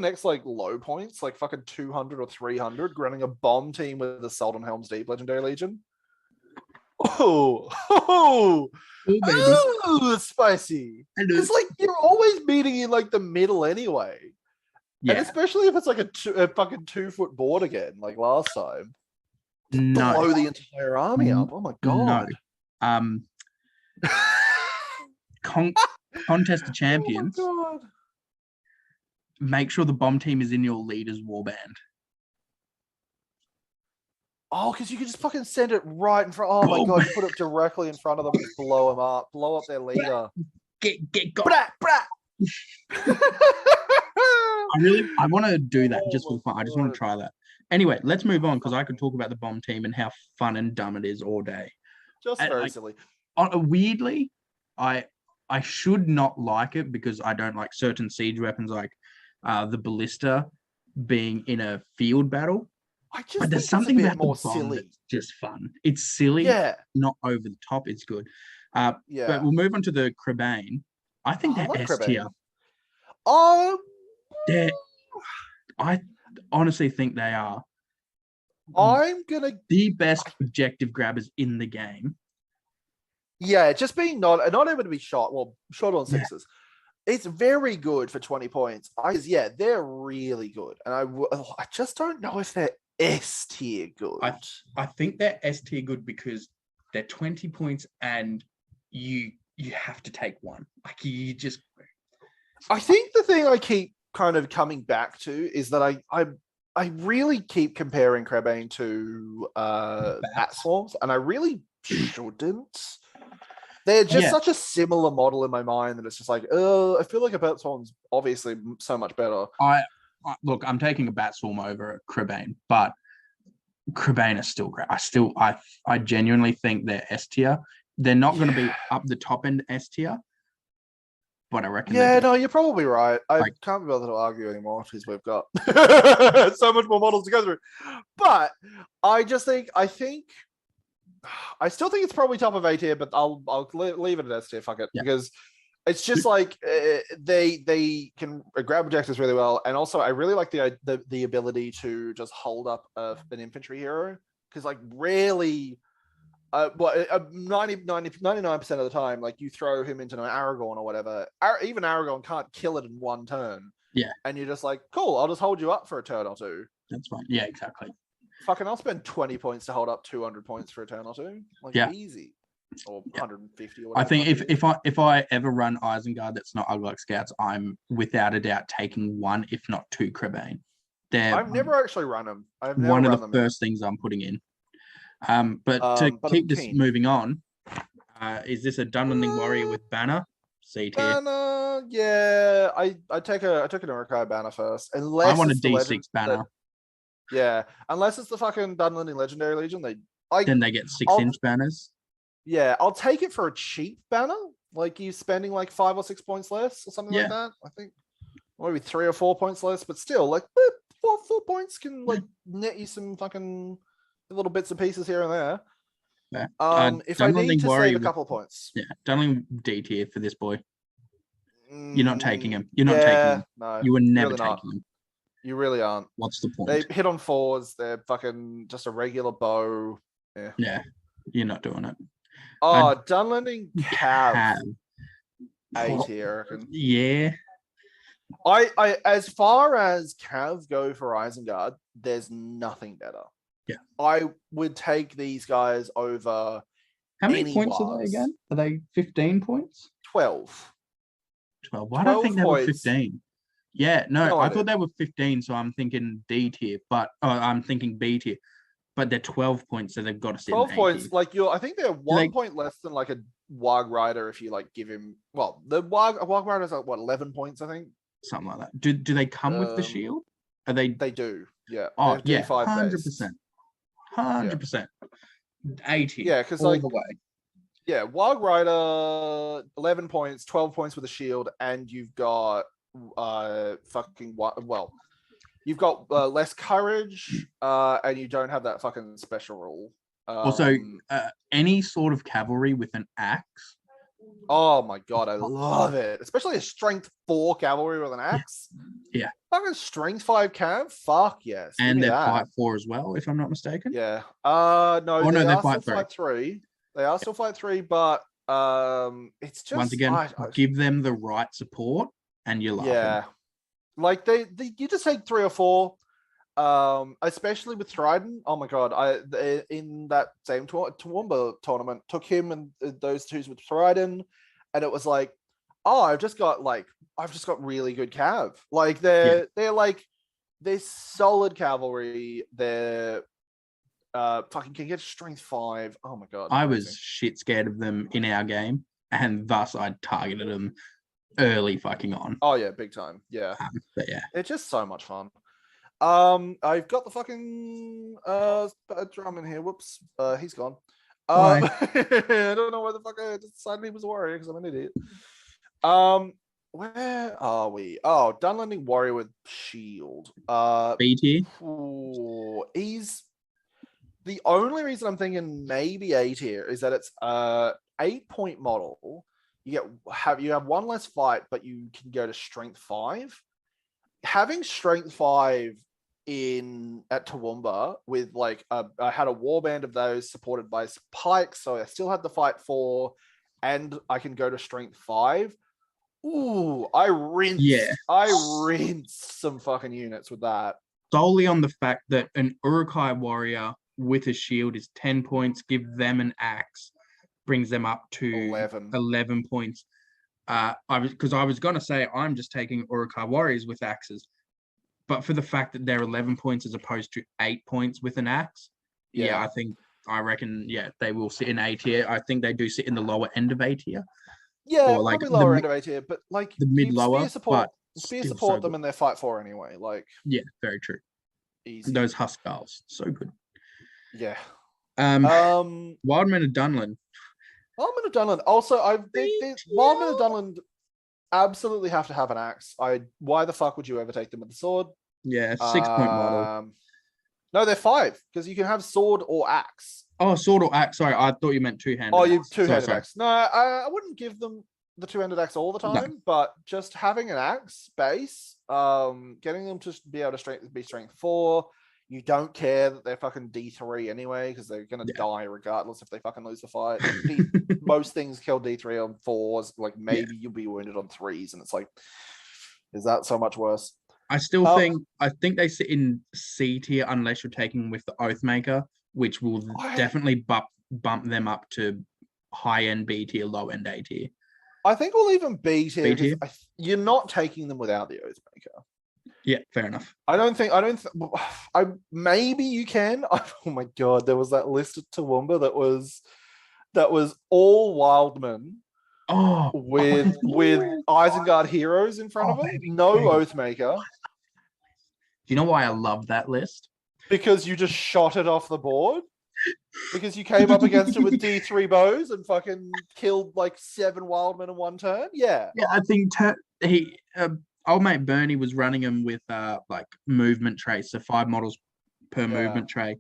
next like low points, like fucking 200 or 300, running a bomb team with Assault on Helm's Deep Legendary Legion. Oh, spicy. It's like you're always meeting in like the middle anyway. Yeah. And especially if it's like a fucking 2-foot board again, like last time. No. Blow the entire army up. Oh my god. No. Contest of Champions. Oh my god. Make sure the bomb team is in your leader's warband. Oh, because you can just fucking send it right in front. Oh my god, you put it directly in front of them and blow them up. Blow up their leader. Get got. I want to do that just for fun. I just want to try that. Anyway, let's move on because I could talk about the bomb team and how fun and dumb it is all day. Just very silly. Weirdly, I should not like it because I don't like certain siege weapons like the ballista being in a field battle. But there's something about more the bomb silly. That's just fun. It's silly, not over the top. It's good. But we'll move on to the Crebain. I think they're S tier. I honestly think they are. The best objective grabbers in the game. Yeah, just being not able to be shot. Well, shot on 6s. It's very good for 20 points. They're really good, and I just don't know if they're S tier good. I think they're S tier good because they're 20 points, and you have to take one. Like you just. I think the thing I keep kind of coming back to is that I really keep comparing Crebain to Bat Swarms, and I really shouldn't. They're just such a similar model in my mind that it's just like, I feel like a Bat Swarm's obviously so much better. Look, I'm taking a Bat Swarm over Crebain, but Crebain is still great. I genuinely think they're S tier. They're not going to be up the top end S tier. But I reckon. Yeah, no, you're probably right. I can't be bothered to argue anymore because we've got so much more models to go through. But I still think it's probably top of A tier, but I'll leave it at S tier. Fuck it, because it's just like they can grab objectives really well, and also I really like the ability to just hold up an infantry hero because like rarely. 99% of the time, like you throw him into an Aragorn or whatever, even Aragorn can't kill it in one turn. Yeah. And you're just like, cool, I'll just hold you up for a turn or 2. That's fine. Yeah, exactly. Fucking, I'll spend 20 points to hold up 200 points for a turn or 2. Like, easy. Or 150 or whatever. I think if I ever run Isengard that's not Uglúk Scouts, I'm without a doubt taking 1, if not 2 Crebain. I've never actually run them. One of the first things I'm putting in. But to keep this moving on, is this a Dunland Warrior with banner? C tier. Banner, yeah. I took an Uruk-hai banner first. Unless I want a D6 banner. Unless it's the fucking Dunland in Legendary Legion, then they get 6-inch banners. Yeah, I'll take it for a cheap banner, like you spending like 5 or 6 points less or something like that. I think maybe 3 or 4 points less, but still, like 4 points can like net you some fucking little bits and pieces here and there. If I need to save a couple of points. Yeah, Dunland D tier for this boy. You're not taking him. You're not taking him. No, you were never taking him. You really aren't. What's the point? They hit on 4s. They're fucking just a regular bow. Yeah, you're not doing it. Dunland Cav. A tier, I reckon. Yeah. I as far as Cav go for Isengard, there's nothing better. Yeah. I would take these guys over. How many points are they again? Are they 15 points? 12. 12. Why do I think they were 15? Yeah, no, I thought they were 15, so I'm thinking D tier, but I'm thinking B tier. But they're 12 points, so they've got to sit 12 in points, tier. like I think they're 1 point less than like a Warg Rider if you like give him. Well, the Warg Rider's like what 11 points, I think. Something like that. Do they come with the shield? Are they? They do. Yeah. Oh yeah, 100%. 100%. 80. Yeah, because all like the way. Yeah, Warg Rider 11 points, 12 points with a shield, and you've got you've got less courage, and you don't have that fucking special rule. Also, any sort of cavalry with an axe. Oh my god, I love it. Especially a strength 4 cavalry with an axe. Yeah. Fucking strength 5 cav? Fuck yes. And they're fight 4 as well, if I'm not mistaken. Yeah. No, they are fight still fight 3. They are still fight 3, but it's just once again, give them the right support and you're laughing. Yeah. Like you just take 3 or 4. Especially with Thrydan. Oh my god, in that same Toowoomba tournament took him and those twos with Thrydan, and it was like, oh, I've just got really good cav. Like they're solid cavalry. They're fucking can get strength 5. Oh my god, I was shit scared of them in our game, and thus I targeted them early fucking on. Oh yeah, big time. Yeah, but yeah, it's just so much fun. I've got the fucking drum in here. Whoops, he's gone. I don't know why the fuck I decided he was a warrior because I'm an idiot. Where are we? Oh, Dunland Warrior with shield. BT. He's the only reason I'm thinking maybe A tier is that it's 8-point model. You have 1 less fight, but you can go to strength 5. Having strength 5 at Toowoomba with like I had a warband of those supported by pikes, so I still had the fight 4, and I can go to strength 5. Ooh, I rinsed some fucking units with that. Solely on the fact that an Uruk-hai Warrior with a shield is 10 points, give them an axe, brings them up to 11 points. I was going to say I'm just taking Uruk-hai Warriors with axes, but for the fact that they're 11 points as opposed to 8 points with an axe, I reckon they will sit in A tier. I think they do sit in the lower end of A tier. Yeah, or like probably lower end of A tier, but like the mid lower. Spear support them in their fight 4 anyway. Like yeah, very true. Easy. Those Huscarls, so good. Yeah. Wildman of Dunland. Wildman of Dunland. Also, Wildman of Dunland absolutely have to have an axe. Why the fuck would you ever take them with the sword? Yeah, 6-point model. No, they're 5 because you can have sword or axe. Oh, sword or axe. Sorry, I thought you meant two-handed. Oh, you two-handed axe. No, I wouldn't give them the two-handed axe all the time, but just having an axe base, getting them to be able to be strength 4. You don't care that they're fucking D3 anyway, because they're gonna die regardless if they fucking lose the fight. Most things kill D3 on 4s. Like maybe you'll be wounded on 3s, and it's like, is that so much worse? I think they sit in C tier unless you're taking with the Oathmaker, which will definitely bump them up to high end B tier, low end A tier. I think we'll even B tier. You're not taking them without the Oathmaker. Yeah, fair enough. Maybe you can. Oh my god, there was that list at Toowoomba that was all Wildmen. With Isengard heroes in front of them. No Oathmaker. Do you know why I love that list? Because you just shot it off the board. Because you came up against it with D3 bows and fucking killed like 7 Wildmen in 1 turn. Yeah. Yeah, I think old mate Bernie was running him with like movement trays, so 5 models per movement tray.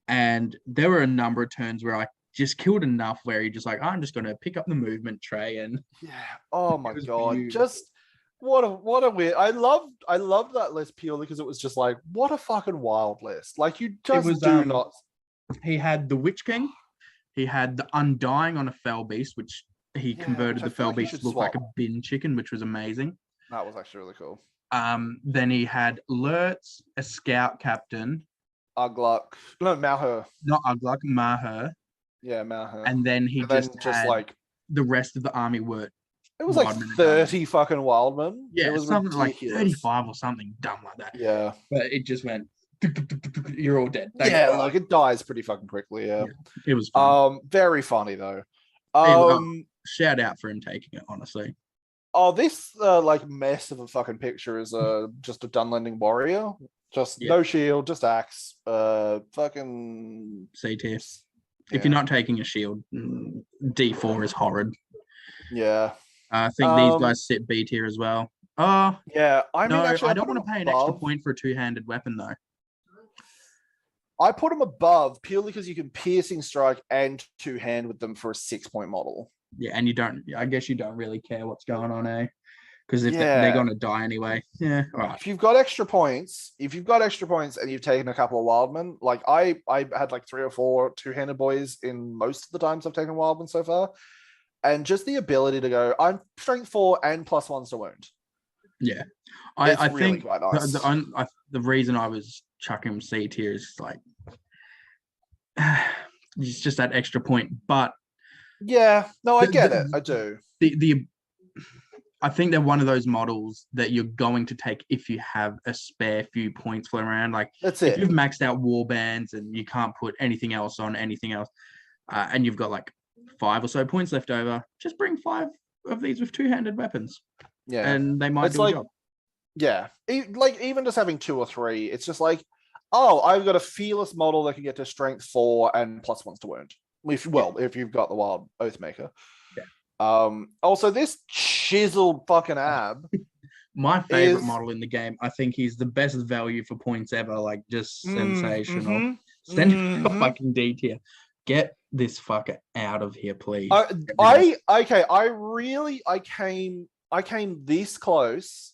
And there were a number of turns where I just killed enough where he just like, I'm just going to pick up the movement tray and oh my god, beautiful. Just what a weird. I loved that list purely because it was just like, what a fucking wild list. Like you just do not. He had the Witch King, he had the Undying on a Fell Beast, which he converted the Fell Beast to look like a bin chicken, which was amazing. That was actually really cool. Then he had Lurtz, a scout captain. Uglúk. No, Mauhúr. Not Uglúk, Mauhúr. Yeah, Mauhúr. And then he just had like the rest of the army were. It was like 30 fucking Wildmen. Yeah, it was something ridiculous. like 35 or something dumb like that. Yeah. But it just went, you're all dead. Yeah, like it dies pretty fucking quickly. Yeah. It was fun. Very funny though. Shout out for him taking it, honestly. Oh, this like mess of a fucking picture is just a Dunland Warrior. Just no shield, just axe. Fucking C tier. If you're not taking a shield, D4 is horrid. Yeah. I think these guys sit B tier as well. Oh, yeah. I mean, actually, I don't want to pay an extra point for a two-handed weapon, though. I put them above purely because you can piercing strike and two-hand with them for a 6-point model. Yeah, and you don't. I guess you don't really care what's going on, eh? Because if they're going to die anyway. Yeah, all right. If you've got extra points, and you've taken a couple of Wildmen, like I had like 3 or 4 two-handed boys in most of the times I've taken Wildmen so far. And just the ability to go, I'm strength 4 and +1s to wound. Yeah, I really think quite nice. the reason I was chucking him C tier is like it's just that extra point. But yeah, no, I get it. I do. I think they're one of those models that you're going to take if you have a spare few points floating around. Like that's if you've maxed out war bands and you can't put anything else on anything else, and you've got like 5 or so points left over, just bring 5 of these with two-handed weapons. Yeah, and they might do a job. Yeah, like even just having 2 or 3, it's just like, oh, I've got a fearless model that can get to strength 4 and +1s to wound. If you've got the wild Oathmaker. Yeah. Also, this chiseled fucking ab. My favorite model in the game. I think he's the best value for points ever. Like just sensational. Stand fucking D tier. Get this fucker out of here, please. I came this close.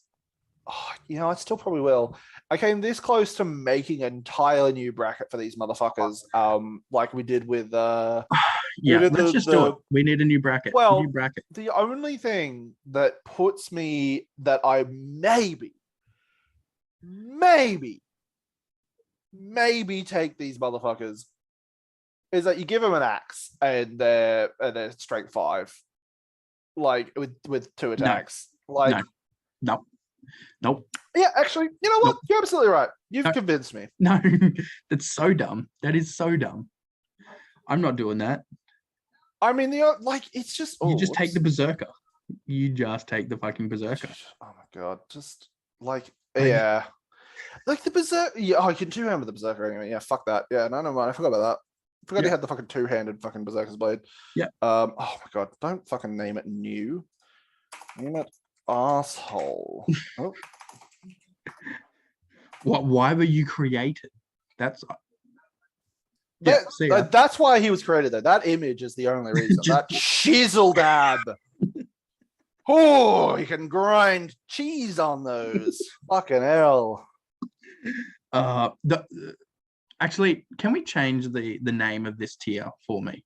Oh, I still probably will. I came this close to making an entirely new bracket for these motherfuckers. Like we did with let's just do it. We need a new bracket. Well, new bracket. The only thing that puts me that I maybe take these motherfuckers is that you give them an axe and they're strength 5, like with 2 attacks. Nope. Yeah, actually, you know what? Nope. You're absolutely right. You've convinced me. No, that's so dumb. That is so dumb. I'm not doing that. I mean, it's just you just take the Berserker. You just take the fucking Berserker. Oh my god, just like yeah. Like the Berserker. Yeah, you can two-hand with the Berserker anyway. Yeah, fuck that. Yeah, no, mind. I forgot about that. I forgot he had the fucking two-handed fucking Berserker's blade. Yeah. Oh my god, don't fucking name it new. Name it asshole. Oh. What? Why were you created? That's why he was created though. That image is the only reason. That chiseled ab. Oh, you can grind cheese on those. Fucking hell. Actually, can we change the name of this tier for me?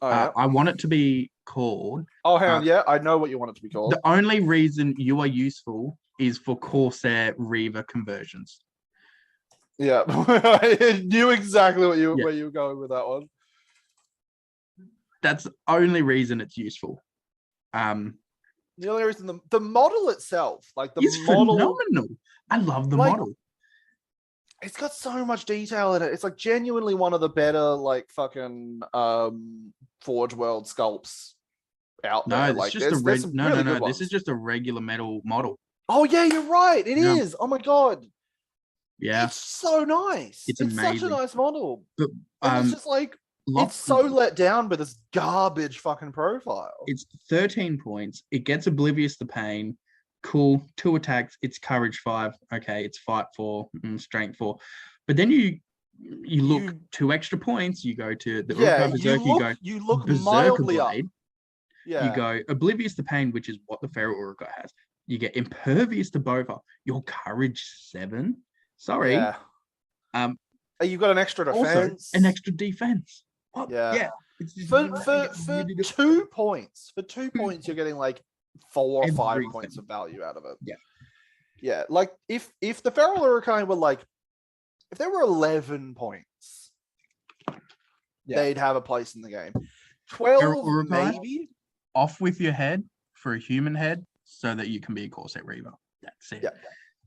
Oh, yeah. I want it to be called. Oh, hang on. Yeah, I know what you want it to be called. The only reason you are useful is for Corsair Reaver conversions. Yeah, I knew exactly where you were going with that one. That's the only reason it's useful. The only reason the model itself, like it's phenomenal. I love the model. It's got so much detail in it. It's like genuinely one of the better like fucking Forge World sculpts out there. No, it's just no. This is just a regular metal model. Oh yeah, you're right. It is. Oh my god. Yeah, it's so nice. It's amazing. Such a nice model. But it's just like it's so let down by this garbage fucking profile. It's 13 points. It gets Oblivious to Pain. Cool. 2 attacks. It's Courage 5. Okay, it's Fight 4, Strength 4. But then you look 2 extra points. You go to the Uruk-hai Berserker. You look Berserker mildly Blade. Up. Yeah. You go Oblivious to Pain, which is what the Feral Uruk-hai has. You get Impervious to both. Your Courage 7. Sorry. Yeah. You've got an extra defense. Also, an extra defense. What? Yeah. Yeah. For 2 points. For 2 points, you're getting like 4 or 5 Everything. points of value out of it. Yeah. Yeah, like if the Feral Uruk-hai were like, if there were 11 points, they'd have a place in the game. 12 Uruk-hai, maybe. Off with your head for a human head so that you can be a Corsair Reaver. That's it. Yeah.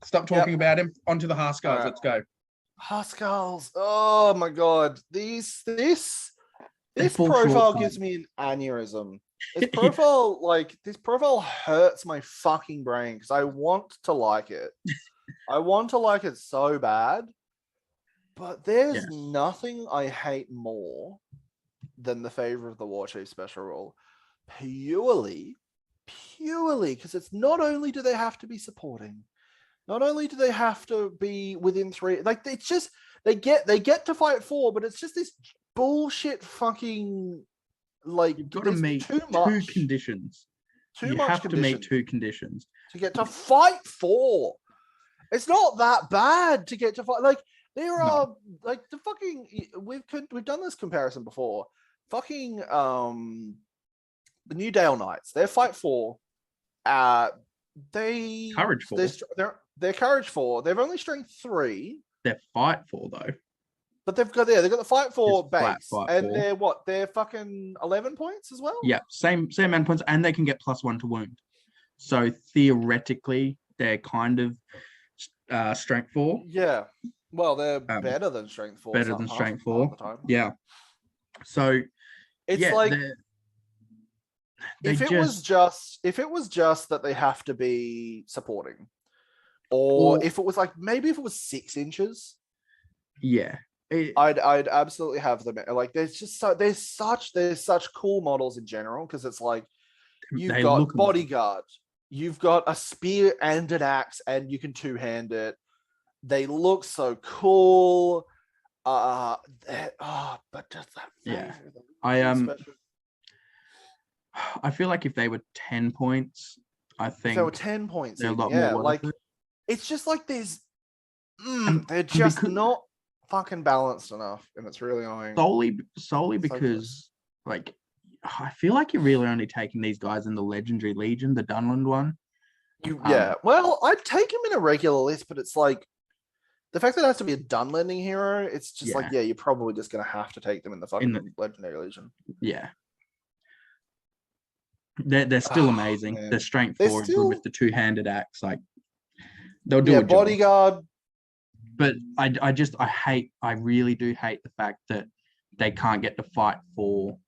Stop talking about him. Onto the Huscarls. Right. Let's go. Huscarls. Oh my god. This full profile short gives me an aneurysm. This profile hurts my fucking brain because I want to like it. I want to like it so bad. But there's nothing I hate more than the Favor of the War Chief special rule. Purely because it's not only do they have to be supporting, not only do they have to be within 3, like it's just they get to fight 4, but it's just this bullshit fucking like you've got to meet two conditions. You have to meet 2 conditions to get to fight 4. It's not that bad to get to fight. Like there are like the fucking we've done this comparison before. Fucking the New Dale Knights, they're fight 4. They courage 4. They're courage 4. They've only strength 3. They're fight 4 though. But they've got the fight 4 base, fight and 4. they're what? They're fucking 11 points as well. Yeah, same amount of points, and they can get +1 to wound. So theoretically, they're kind of strength 4. Yeah. Well, they're better than strength 4. Better than strength 4. Yeah. So it's like if it was just that they have to be supporting, or if it was like maybe if it was 6 inches. Yeah. I'd absolutely have them. Like there's such cool models in general because it's like you've got bodyguard, you've got a spear and an axe, and you can 2-hand it. They look so cool. But does that I feel like if they were 10 points, I think if they were 10 points, they're a lot more like it. It's just like there's they're just not fucking balanced enough, and it's really annoying. Solely because like I feel like you're really only taking these guys in the Legendary Legion, the Dunland one. Well, I'd take him in a regular list, but it's like the fact that it has to be a Dunlanding hero, it's just like, you're probably just going to have to take them in the fucking Legendary Legion. Yeah. They're still amazing. Man. They're strength 4 with the 2-handed axe. Like they'll do a bodyguard. Job. But I really do hate the fact that they can't get to fight for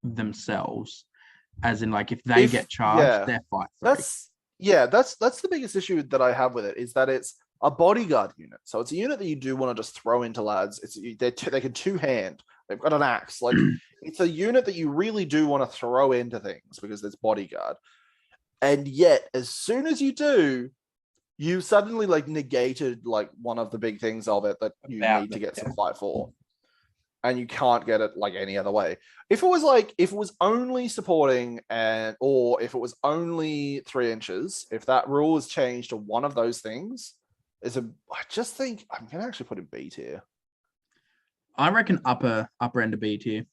themselves. As in, like, if they get charged, they're fight free. That's the biggest issue that I have with it, is that it's a bodyguard unit. So it's a unit that you do want to just throw into lads. They can 2-hand. They've got an axe. Like it's a unit that you really do want to throw into things because there's bodyguard. And yet, as soon as you do, you suddenly like negated like one of the big things of it that you need to get some fight for. And you can't get it like any other way. If it was only supporting or if it was only 3 inches, if that rule is changed to one of those things, I just think I'm gonna actually put in B tier. I reckon upper end of B tier.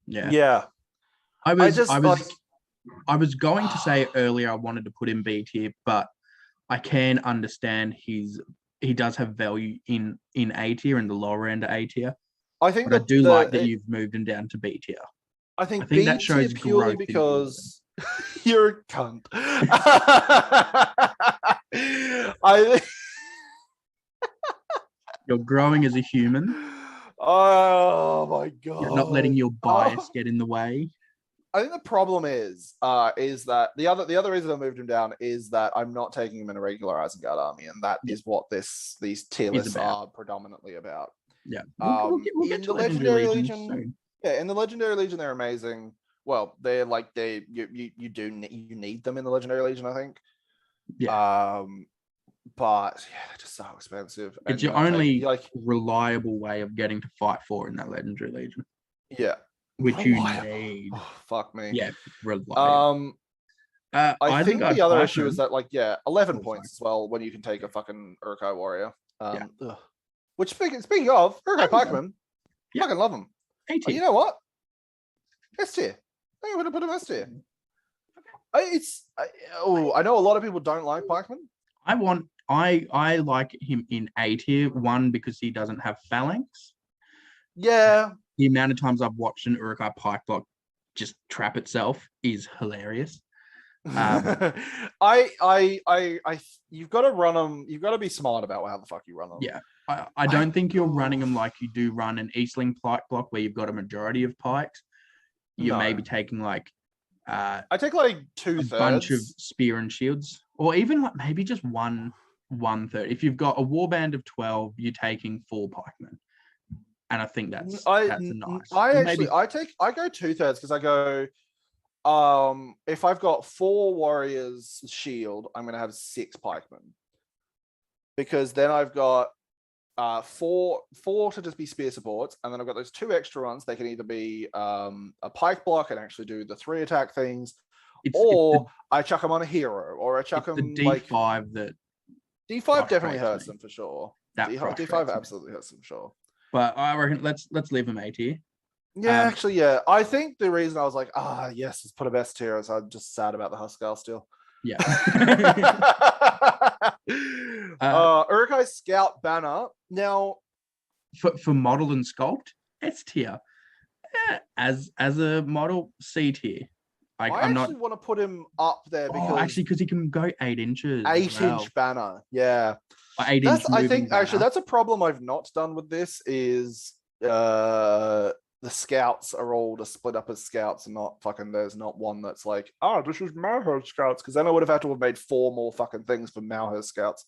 Yeah. Yeah. I was going to say earlier I wanted to put in B tier, but I can understand he does have value in A tier and the lower end of A tier. I think I do like that you've moved him down to B tier. I think B that shows purely because you're a cunt. You're growing as a human. Oh my god! You're not letting your bias get in the way. I think the problem is that the other reason I moved him down is that I'm not taking him in a regular Isengard army, and that is what these tier lists are predominantly about. Yeah. We'll get to the Legendary Legion soon. Yeah, in the Legendary Legion, they're amazing. Well, they're like you need them in the Legendary Legion, I think. Yeah. But they're just so expensive. It's your only reliable way of getting to fight for in that Legendary Legion. Yeah. Which you need. Oh, fuck me. Yeah, reliable. I think the other issue is that 11 points as well when you can take a fucking Uruk-hai Warrior. Which speaking of Uruk-hai Pikeman, fucking love them. You know what? S tier. I'm going to put him S tier. I know a lot of people don't like Pikeman. I like him in A tier. One, because he doesn't have phalanx. Yeah. The amount of times I've watched an Uruk-hai pike block just trap itself is hilarious. You've got to run them. You've got to be smart about how the fuck you run them. Yeah. I don't think you're running them like you do run an Eastling pike block where you've got a majority of pikes. You may be taking like I take like 2/3. A bunch of spear and shields, or even like maybe just one third. If you've got a warband of 12, you're taking 4 pikemen. And I think that's nice. I go 2/3 because I go, if I've got 4 warriors shield, I'm gonna have 6 pikemen. Because then I've got 4 to just be spear supports, and then I've got those 2 extra ones. They can either be a pike block and actually do the 3 attack things, I chuck them on a hero, or I chuck them the D5 that D5 definitely hurts them for sure. That D5 absolutely hurts them for sure. But I reckon let's leave them A tier. Yeah, actually, yeah. I think the reason I was like, yes, let's put a best tier is I'm just sad about the Huscarl still. Yeah. Uruk-hai Scout banner. Now, for model and sculpt, S tier. As a model, C tier. I actually want to put him up there because he can go 8 inches. 8-inch banner, yeah. 8-inch. I think actually that's a problem I've not done with this is the scouts are all to split up as scouts and not fucking. There's not one that's like, this is Mauhúr scouts, because then I would have had to have made 4 more fucking things for Mauhúr scouts.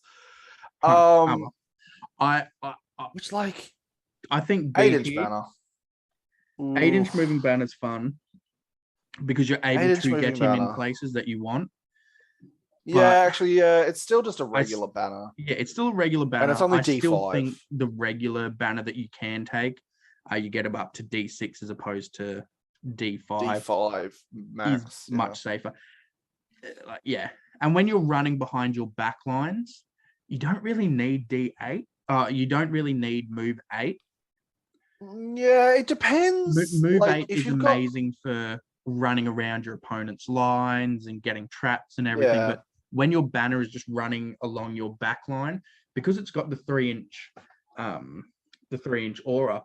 Which like I think 8-inch banner. 8-inch moving banner is fun because you're able to get him in places that you want. Yeah, actually, yeah, it's still just a regular banner. Yeah, it's still a regular banner. And it's only D5. I still think the regular banner that you can take, you get them up to D6 as opposed to D5. D5 max. Is much safer. And when you're running behind your back lines, you don't really need D8. You don't really need move 8. Yeah, it depends. Move 8 is amazing for running around your opponent's lines and getting traps and everything. Yeah. But when your banner is just running along your back line, because it's got the 3-inch aura,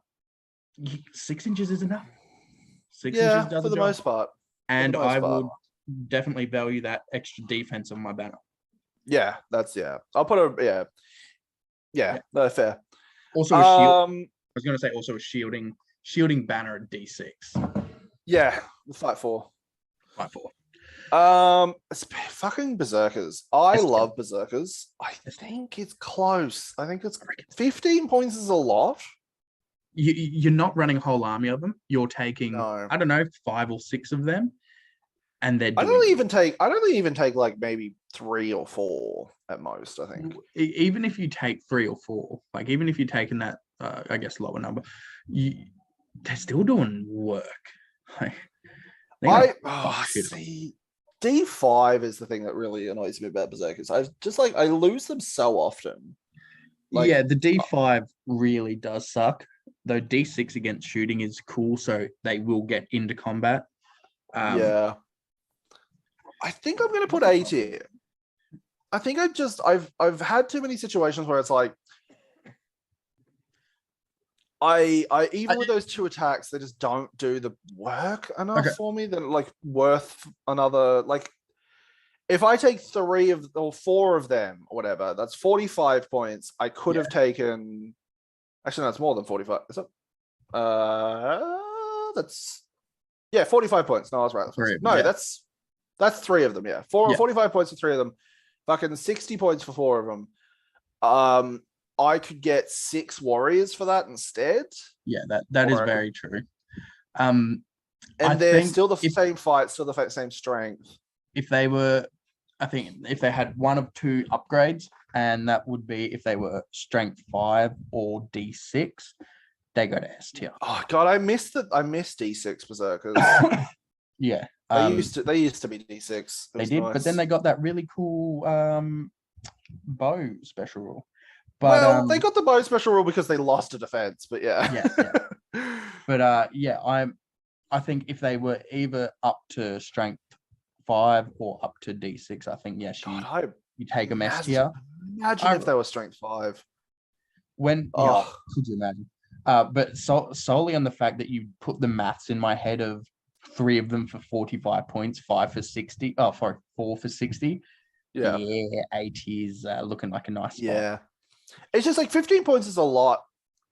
6 inches is enough. 6 inches does for the most part. And I would definitely value that extra defense on my banner. Yeah, I'll put no, fair. Also a shield. I was going to say also a shielding banner at D6. Yeah, the fight 4. It's fucking Berserkers. I love Berserkers. I think it's close. I think it's 15 points is a lot. You're not running a whole army of them. You're taking, I don't know, 5 or 6 of them. And they're I don't even take like maybe 3 or 4 at most, I think. Even if you take 3 or 4, like even if you're taking that, I guess, lower number, they're still doing work. See, D5 is the thing that really annoys me about Berserkers. I lose them so often. The D5 really does suck. Though D6 against shooting is cool, so they will get into combat. I think I'm going to put A tier. I think I've had too many situations where it's like, I even with those 2 attacks, they just don't do the work enough for me. Then like worth another, like if I take 3 or 4 of them or whatever, that's 45 points. I could have taken. Actually, no, it's more than 45. Is it? That's 45 points. No, I was right. That's 3 of them. Yeah, 45 points for 3 of them. Fucking 60 points for 4 of them. I could get 6 warriors for that instead. Yeah, that is very true. And they're still the same fight, still the same strength. If they had 1 of 2 upgrades, and that would be if they were strength 5 or D6, they go to S tier. Oh god, I missed D6 Berserkers. Yeah. They used to be D6. They did, nice. But then they got that really cool bow special rule. But, they got the bow special rule because they lost a defense, but yeah. But I think if they were either up to strength D5 or up to D6. I think yes, you take a mess tier. Imagine if they were strength 5. Could you imagine? But solely on the fact that you put the maths in my head of 3 of them for 45 points, 5 for 60. Oh, sorry, 4 for 60. Yeah, 80 is looking like a nice spot. Yeah, it's just like 15 points is a lot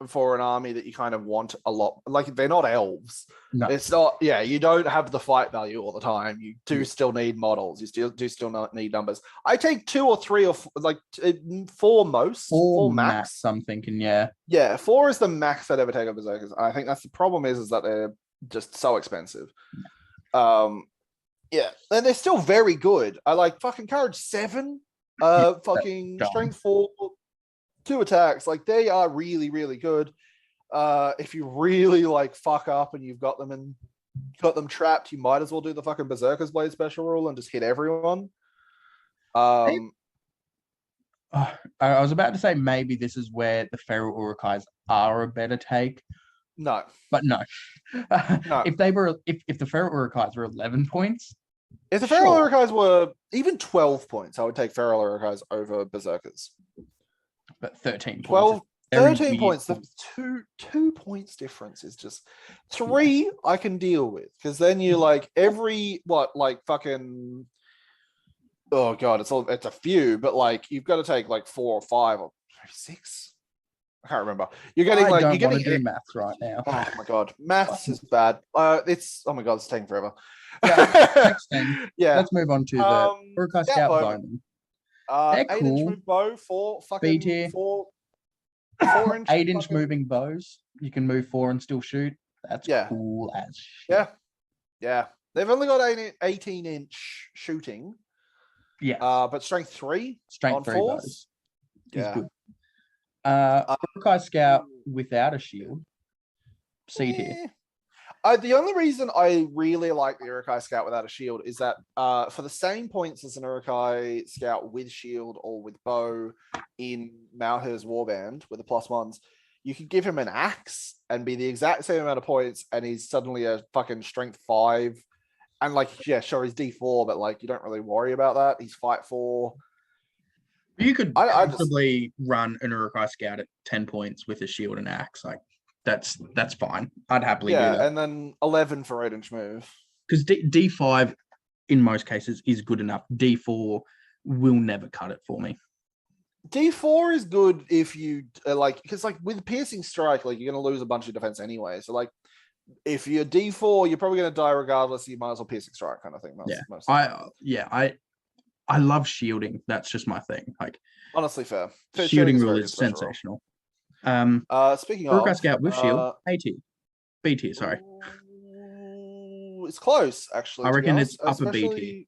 for an army that you kind of want a lot. Like they're not elves. No. It's not. Yeah, you don't have the fight value all the time. You do still need models. You still need numbers. I take 2 or 3 or 4 most. 4 max. I'm thinking, yeah. Yeah, 4 is the max I'd ever take of Berserkers. I think that's the problem is that they're just so expensive. Yeah, and they're still very good. I like fucking Courage 7, fucking Strength 4, 2 attacks. Like they are really, really good. If you really like fuck up and you've got them trapped, you might as well do the fucking Berserker's Blade special rule and just hit everyone. I was about to say maybe this is where the Feral Uruk-hais are a better take. No. But no. No. If the Feral Uruk-hais were 11 points. If the Feral Uruk-hais were even 12 points, I would take Feral Uruk-hais over Berserkers. But 13 points. 13 points. The 2 points difference is just 3 I can deal with. Because then you like fucking oh god, it's a few, but like you've got to take like 4 or 5 or 6. I can't remember. You're getting you're getting do maths right now. Oh my god, maths is bad. It's taking forever. Next thing. Yeah. Let's move on to the Uruk-hai Scout Bowmen. 8-inch move bow, 4 fucking B tier. 4 inch 8-inch fucking... moving bows. You can move 4 and still shoot. That's cool as shit. Yeah. They've only got 18-inch shooting. Yeah. But strength 3. Strength 3 force. bows. Yeah. Good. Uruk-hai Scout without a shield. C tier. The only reason I really like the Uruk-hai Scout without a shield is that for the same points as an Uruk-hai Scout with shield or with bow in Mauhúr's Warband with the +1s, you could give him an axe and be the exact same amount of points, and he's suddenly a fucking strength 5. And sure, he's D4, but like you don't really worry about that. He's fight 4. You could possibly run an Uruk-hai Scout at 10 points with a shield and axe. Like that's fine. I'd happily do that. And then 11 for 8-inch move. Because D5 in most cases is good enough. D4 will never cut it for me. D4 is good if you because with piercing strike, like you're gonna lose a bunch of defense anyway. So like if you're D4, you're probably gonna die regardless. You might as well piercing strike kind of thing. I love shielding. That's just my thing. Like honestly, fair. Shielding rule is sensational. Speaking of Uruk-hai Scout with shield, A tier, B tier. Sorry, it's close actually. I reckon it's upper B tier.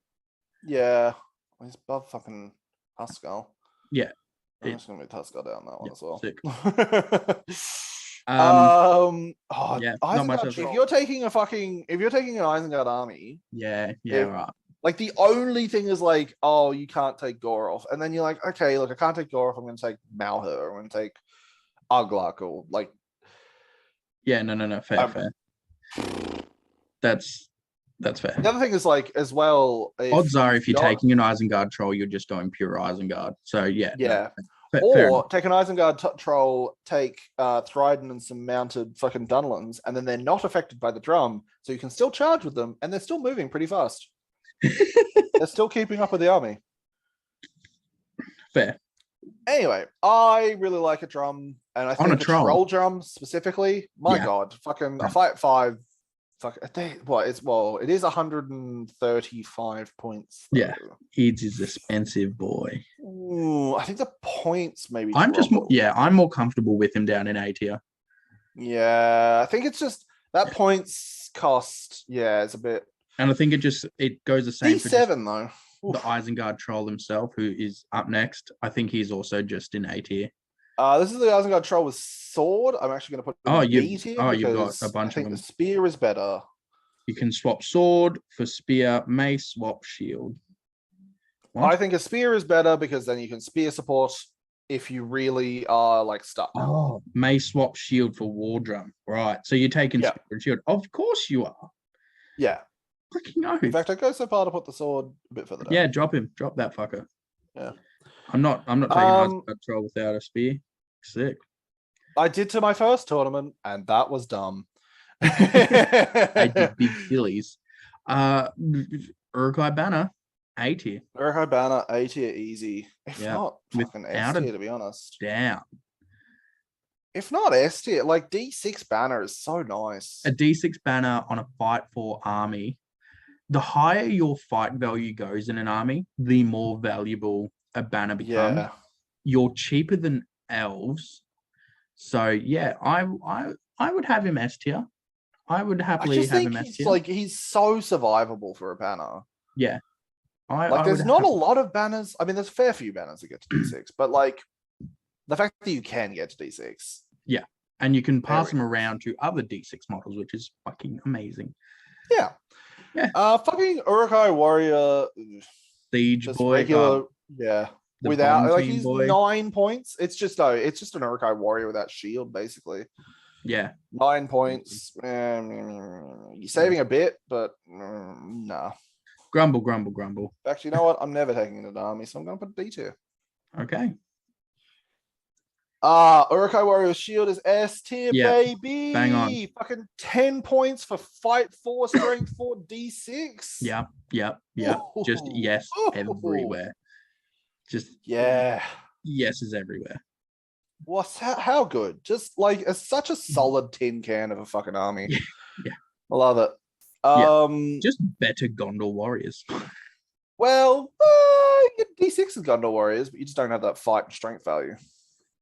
Yeah, it's above fucking Huscarl. Yeah, I'm just gonna move Huscarl down that one as well. Sick. Not much. If you're taking an Isengard army, right. Like the only thing is like, oh, you can't take Gorolf, and then you're like, okay, look, I can't take Gorolf. I'm going to take Mauhúr. I'm going to take Uglúk, or like. Yeah, no, fair. That's fair. The other thing is like as well. Odds are, if you're taking an Isengard troll, you're just going pure Isengard. So yeah. Or take an Isengard troll, take Thrydan and some mounted fucking Dunlands, and then they're not affected by the drum, so you can still charge with them, and they're still moving pretty fast. They're still keeping up with the army. Fair. Anyway, I really like a drum, and I think a troll drum specifically. My god, fucking fight 5. It is 135 points. Though. Yeah, it is expensive, boy. Ooh, I think the points maybe. I'm more comfortable with him down in A tier. Yeah, I think it's just that points cost. Yeah, it's a bit. And I think it goes the same D7 for though. The Isengard troll himself, who is up next. I think he's also just in A tier. This is the Isengard troll with sword. I'm actually going to put B tier. You've got a bunch of them. The spear is better. You can swap sword for spear, mace, swap shield. What? I think a spear is better because then you can spear support if you really are like stuck. Oh, mace swap shield for war drum. Right. So you're taking spear and shield. Of course you are. Yeah. Fucking oath. In fact, I'd go so far to put the sword a bit further down. Yeah, drop him. Drop that fucker. Yeah. I'm not taking Isengard troll without a spear. Sick. I did to my first tournament, and that was dumb. I did big killies. Uruk-hai banner, A tier. Uruk-hai banner, A tier easy. If Yeah. not, fucking S tier, to be honest. Down. If not S tier, like D6 banner is so nice. A D6 banner on a fight for army. The higher your fight value goes in an army, the more valuable a banner becomes. Yeah. You're cheaper than elves. So yeah, I would have him S tier. I would happily have him S tier. Like he's so survivable for a banner. Yeah. There's not a lot of banners. I mean, there's a fair few banners that get to D6, but like the fact that you can get to D6. Yeah. And you can pass them around to other D6 models, which is fucking amazing. Yeah. Yeah. Fucking Uruk-hai Warrior. Siege just boy. Regular, yeah. Without like he's boy. 9 points. It's just an Uruk-hai Warrior without shield, basically. Yeah. 9 points. You're saving a bit, but nah. Grumble. Actually, you know what? I'm never taking it in an army, so I'm gonna put D tier. Okay. Uruk-hai Warrior shield is S tier, baby. Bang on. Fucking 10 points for fight 4, strength 4, D6. Yep. Just yes everywhere. Just yes is everywhere. How good? Just like such a solid tin can of a fucking army. Yeah. I love it. Just better Gondor warriors. Well, you get D6 as Gondor warriors, but you just don't have that fight and strength value.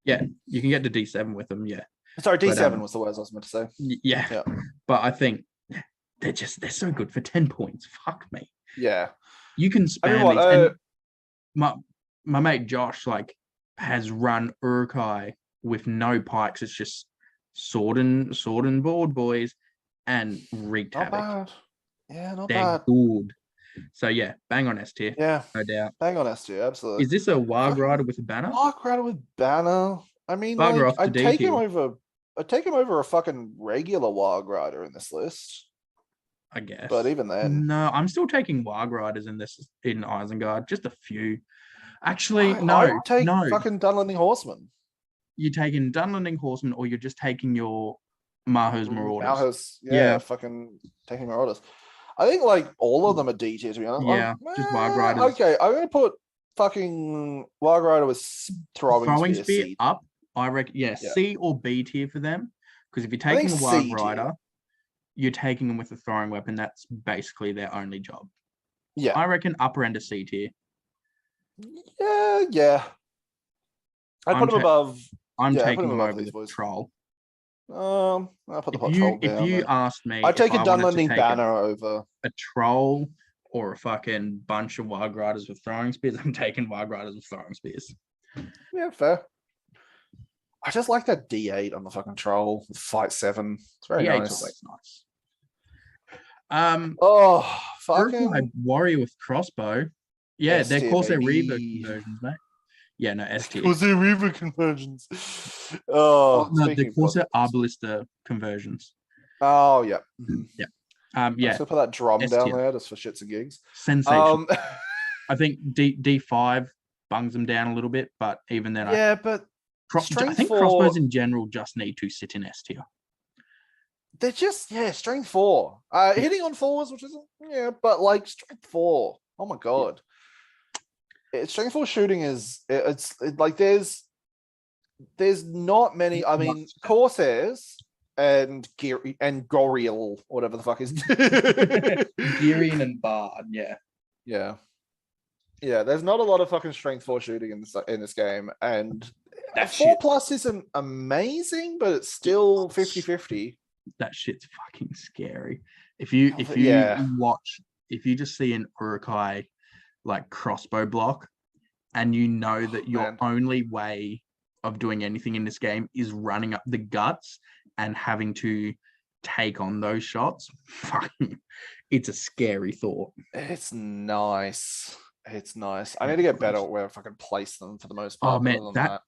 Yeah, you can get to D7 with them. Yeah. Sorry, D7 was the words I was meant to say. Yeah. But I think they're so good for 10 points. Fuck me. Yeah. You can spam these. My mate Josh has run Uruk-hai with no pikes. It's just sword and board, boys, and wreaked havoc. Bad. Yeah, not They're bad. good. So yeah, bang on S tier. Yeah, no doubt. Bang on S tier, absolutely. Is this a Warg Rider with a banner? Warg Rider with banner. I mean, I'd take him over a fucking regular Warg Rider in this list. I guess. But even then. No, I'm still taking Warg Riders in Isengard. Just a few. Actually, I no. would take fucking Dunland Horseman. You're taking Dunland Horseman, or you're just taking your Mauhúr's Marauders. Mauhúr's, fucking taking Marauders. I think all of them are D tier, to be honest. Yeah, just Warg Riders. Okay, I'm gonna put fucking Warg Rider with throwing spear up. I reckon, C or B tier for them. Because if you're taking a Warg Rider, you're taking them with a throwing weapon. That's basically their only job. Yeah, I reckon upper end of C tier. Yeah. I'd put them above. I'm taking them over the Troll. I'll put the Troll down. If you asked me, I'd take a Dunlanding banner over a Troll or a fucking bunch of Warg Riders with throwing spears. I'm taking Warg Riders with throwing spears. Yeah, fair. I just like that D8 on the fucking Troll. Fight 7. It's very nice. Always nice. Fucking Warrior with crossbow. Yeah, they're Corsair Reaver conversions, mate. Yeah, no, S tier. Corsair Reaver conversions. No, the Corsair Arbalista conversions. Oh, yeah. Yeah. Yeah. So put that drum down there just for shits and gigs. Sensation. I think D5 bungs them down a little bit, but even then, I think crossbows in general just need to sit in S tier. They're just strength 4. Hitting on 4s, which isn't but strength 4. Oh my god. Strength 4 shooting is there's not many. I mean, Corsairs and Gorolf, whatever the fuck is Girion and Bard, yeah. There's not a lot of fucking strength 4 shooting in this game, and that 4+ isn't amazing, but it's still 50-50. That shit's fucking scary. If you just see an Uruk-hai crossbow block, and you know that your only way of doing anything in this game is running up the guts and having to take on those shots, fucking, it's a scary thought. It's nice. I need to get better at where I can place them for the most part. Oh man, that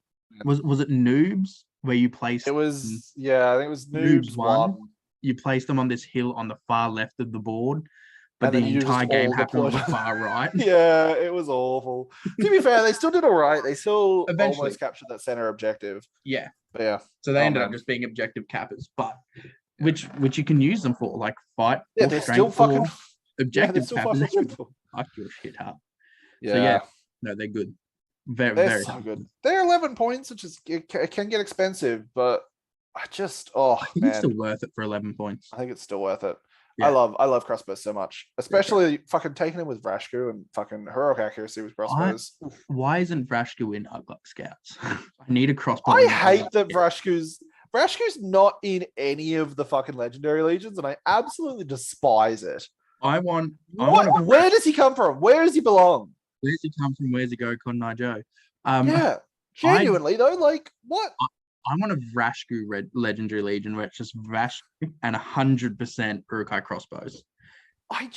was it Noobs where you placed? It was I think it was Noobs 1. You placed them on this hill on the far left of the board. but And the then you just entire game all happened on the deployed. far right. Yeah, it was awful. To be fair, they still did all right. They still Eventually. almost captured that center objective. Yeah. But yeah. So they Oh, ended up man. just being objective cappers, but which you can use them for, like fight Yeah, or they're still strength or fucking. Yeah, objective they're still cappers. fucking strengthful. Fuck your shit up. Yeah. So yeah, no, they're good. Very, They're very so happy. good. They're 11 points, which is it can get expensive, but I just I think man, it's still worth it for 11 points. I think it's still worth it. Yeah. I love crossbows so much, especially fucking taking him with Vraskú and fucking heroic accuracy with crossbows. Why isn't Vraskú in Uglúk Scouts? I need a crossbow. I hate that Vraskú's not in any of the fucking legendary legions, and I absolutely despise it. Where does he come from? Where does he belong? Where's he come from? Where's he go, Con Joe? Yeah, genuinely though, like what? I want a Vraskú legendary legion where it's just Vraskú and 100% Uruk-hai crossbows.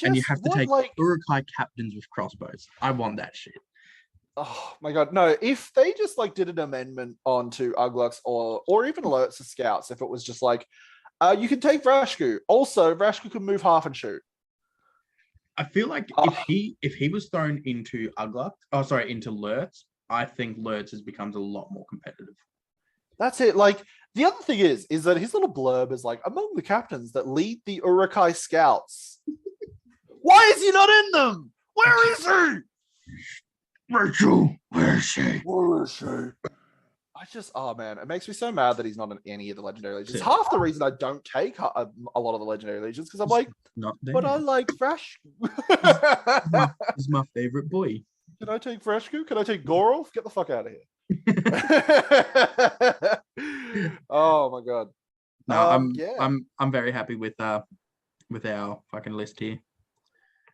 And you have to take Uruk-hai captains with crossbows. I want that shit. Oh my god, no! If they just like did an amendment onto Uglúks or even Lurtz of scouts, if it was just like, you can take Vraskú. Also, Vraskú can move half and shoot. I feel like if he was thrown into into Lurtz, I think Lurtz becomes a lot more competitive. That's it. Like the other thing is that his little blurb is like among the captains that lead the Uruk-hai scouts. Why is he not in them? Where is he? Rachel, where is she? Where is she? Man, it makes me so mad that he's not in any of the legendary legions. Half the reason I don't take a lot of the legendary legions because I'm like, but I like Vraskú. He's my favorite boy. Can I take Vraskú? Can I take Gorolf? Get the fuck out of here. Oh my god. No, I'm very happy with our fucking list here.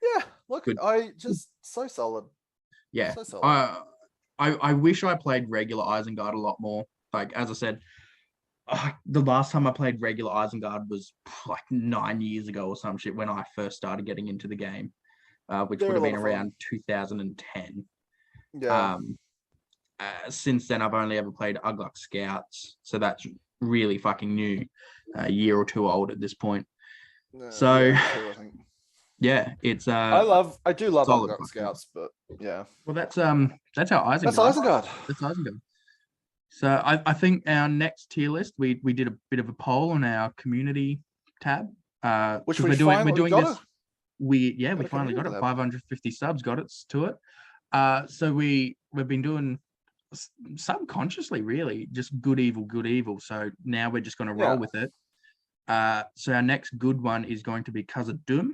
Yeah, look, I just so solid. Yeah. So solid. I wish I played regular Isengard a lot more. Like as I said, the last time I played regular Isengard was like 9 years ago or some shit when I first started getting into the game, which would have been around 2010. Yeah. Since then, I've only ever played Uglúk Scouts, so that's really fucking new, a year or two old at this point. So, yeah, it's I do love Uglúk Scouts, but yeah. Well, that's how Isengard. That's Isengard. That's Isengard. So I think our next tier list, we did a bit of a poll on our community tab, which we're doing this. We finally got it. 550 subs got it to it. So we've been doing subconsciously really just good evil. So now we're just going to roll with it. So our next good one is going to be Khazad-dûm.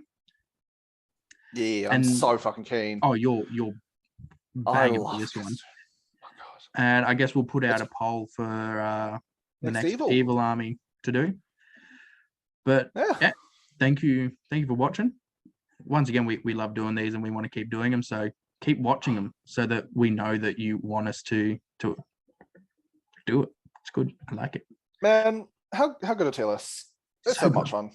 Yeah, I'm so fucking keen. Oh, you're banging for this one. Oh, God. And I guess we'll put out a poll for the next evil army to do. But yeah, thank you for watching. Once again, we love doing these and we want to keep doing them. So keep watching them so that we know that you want us to do it. It's good. I like it. Man, how good a tier list. It's so much fun.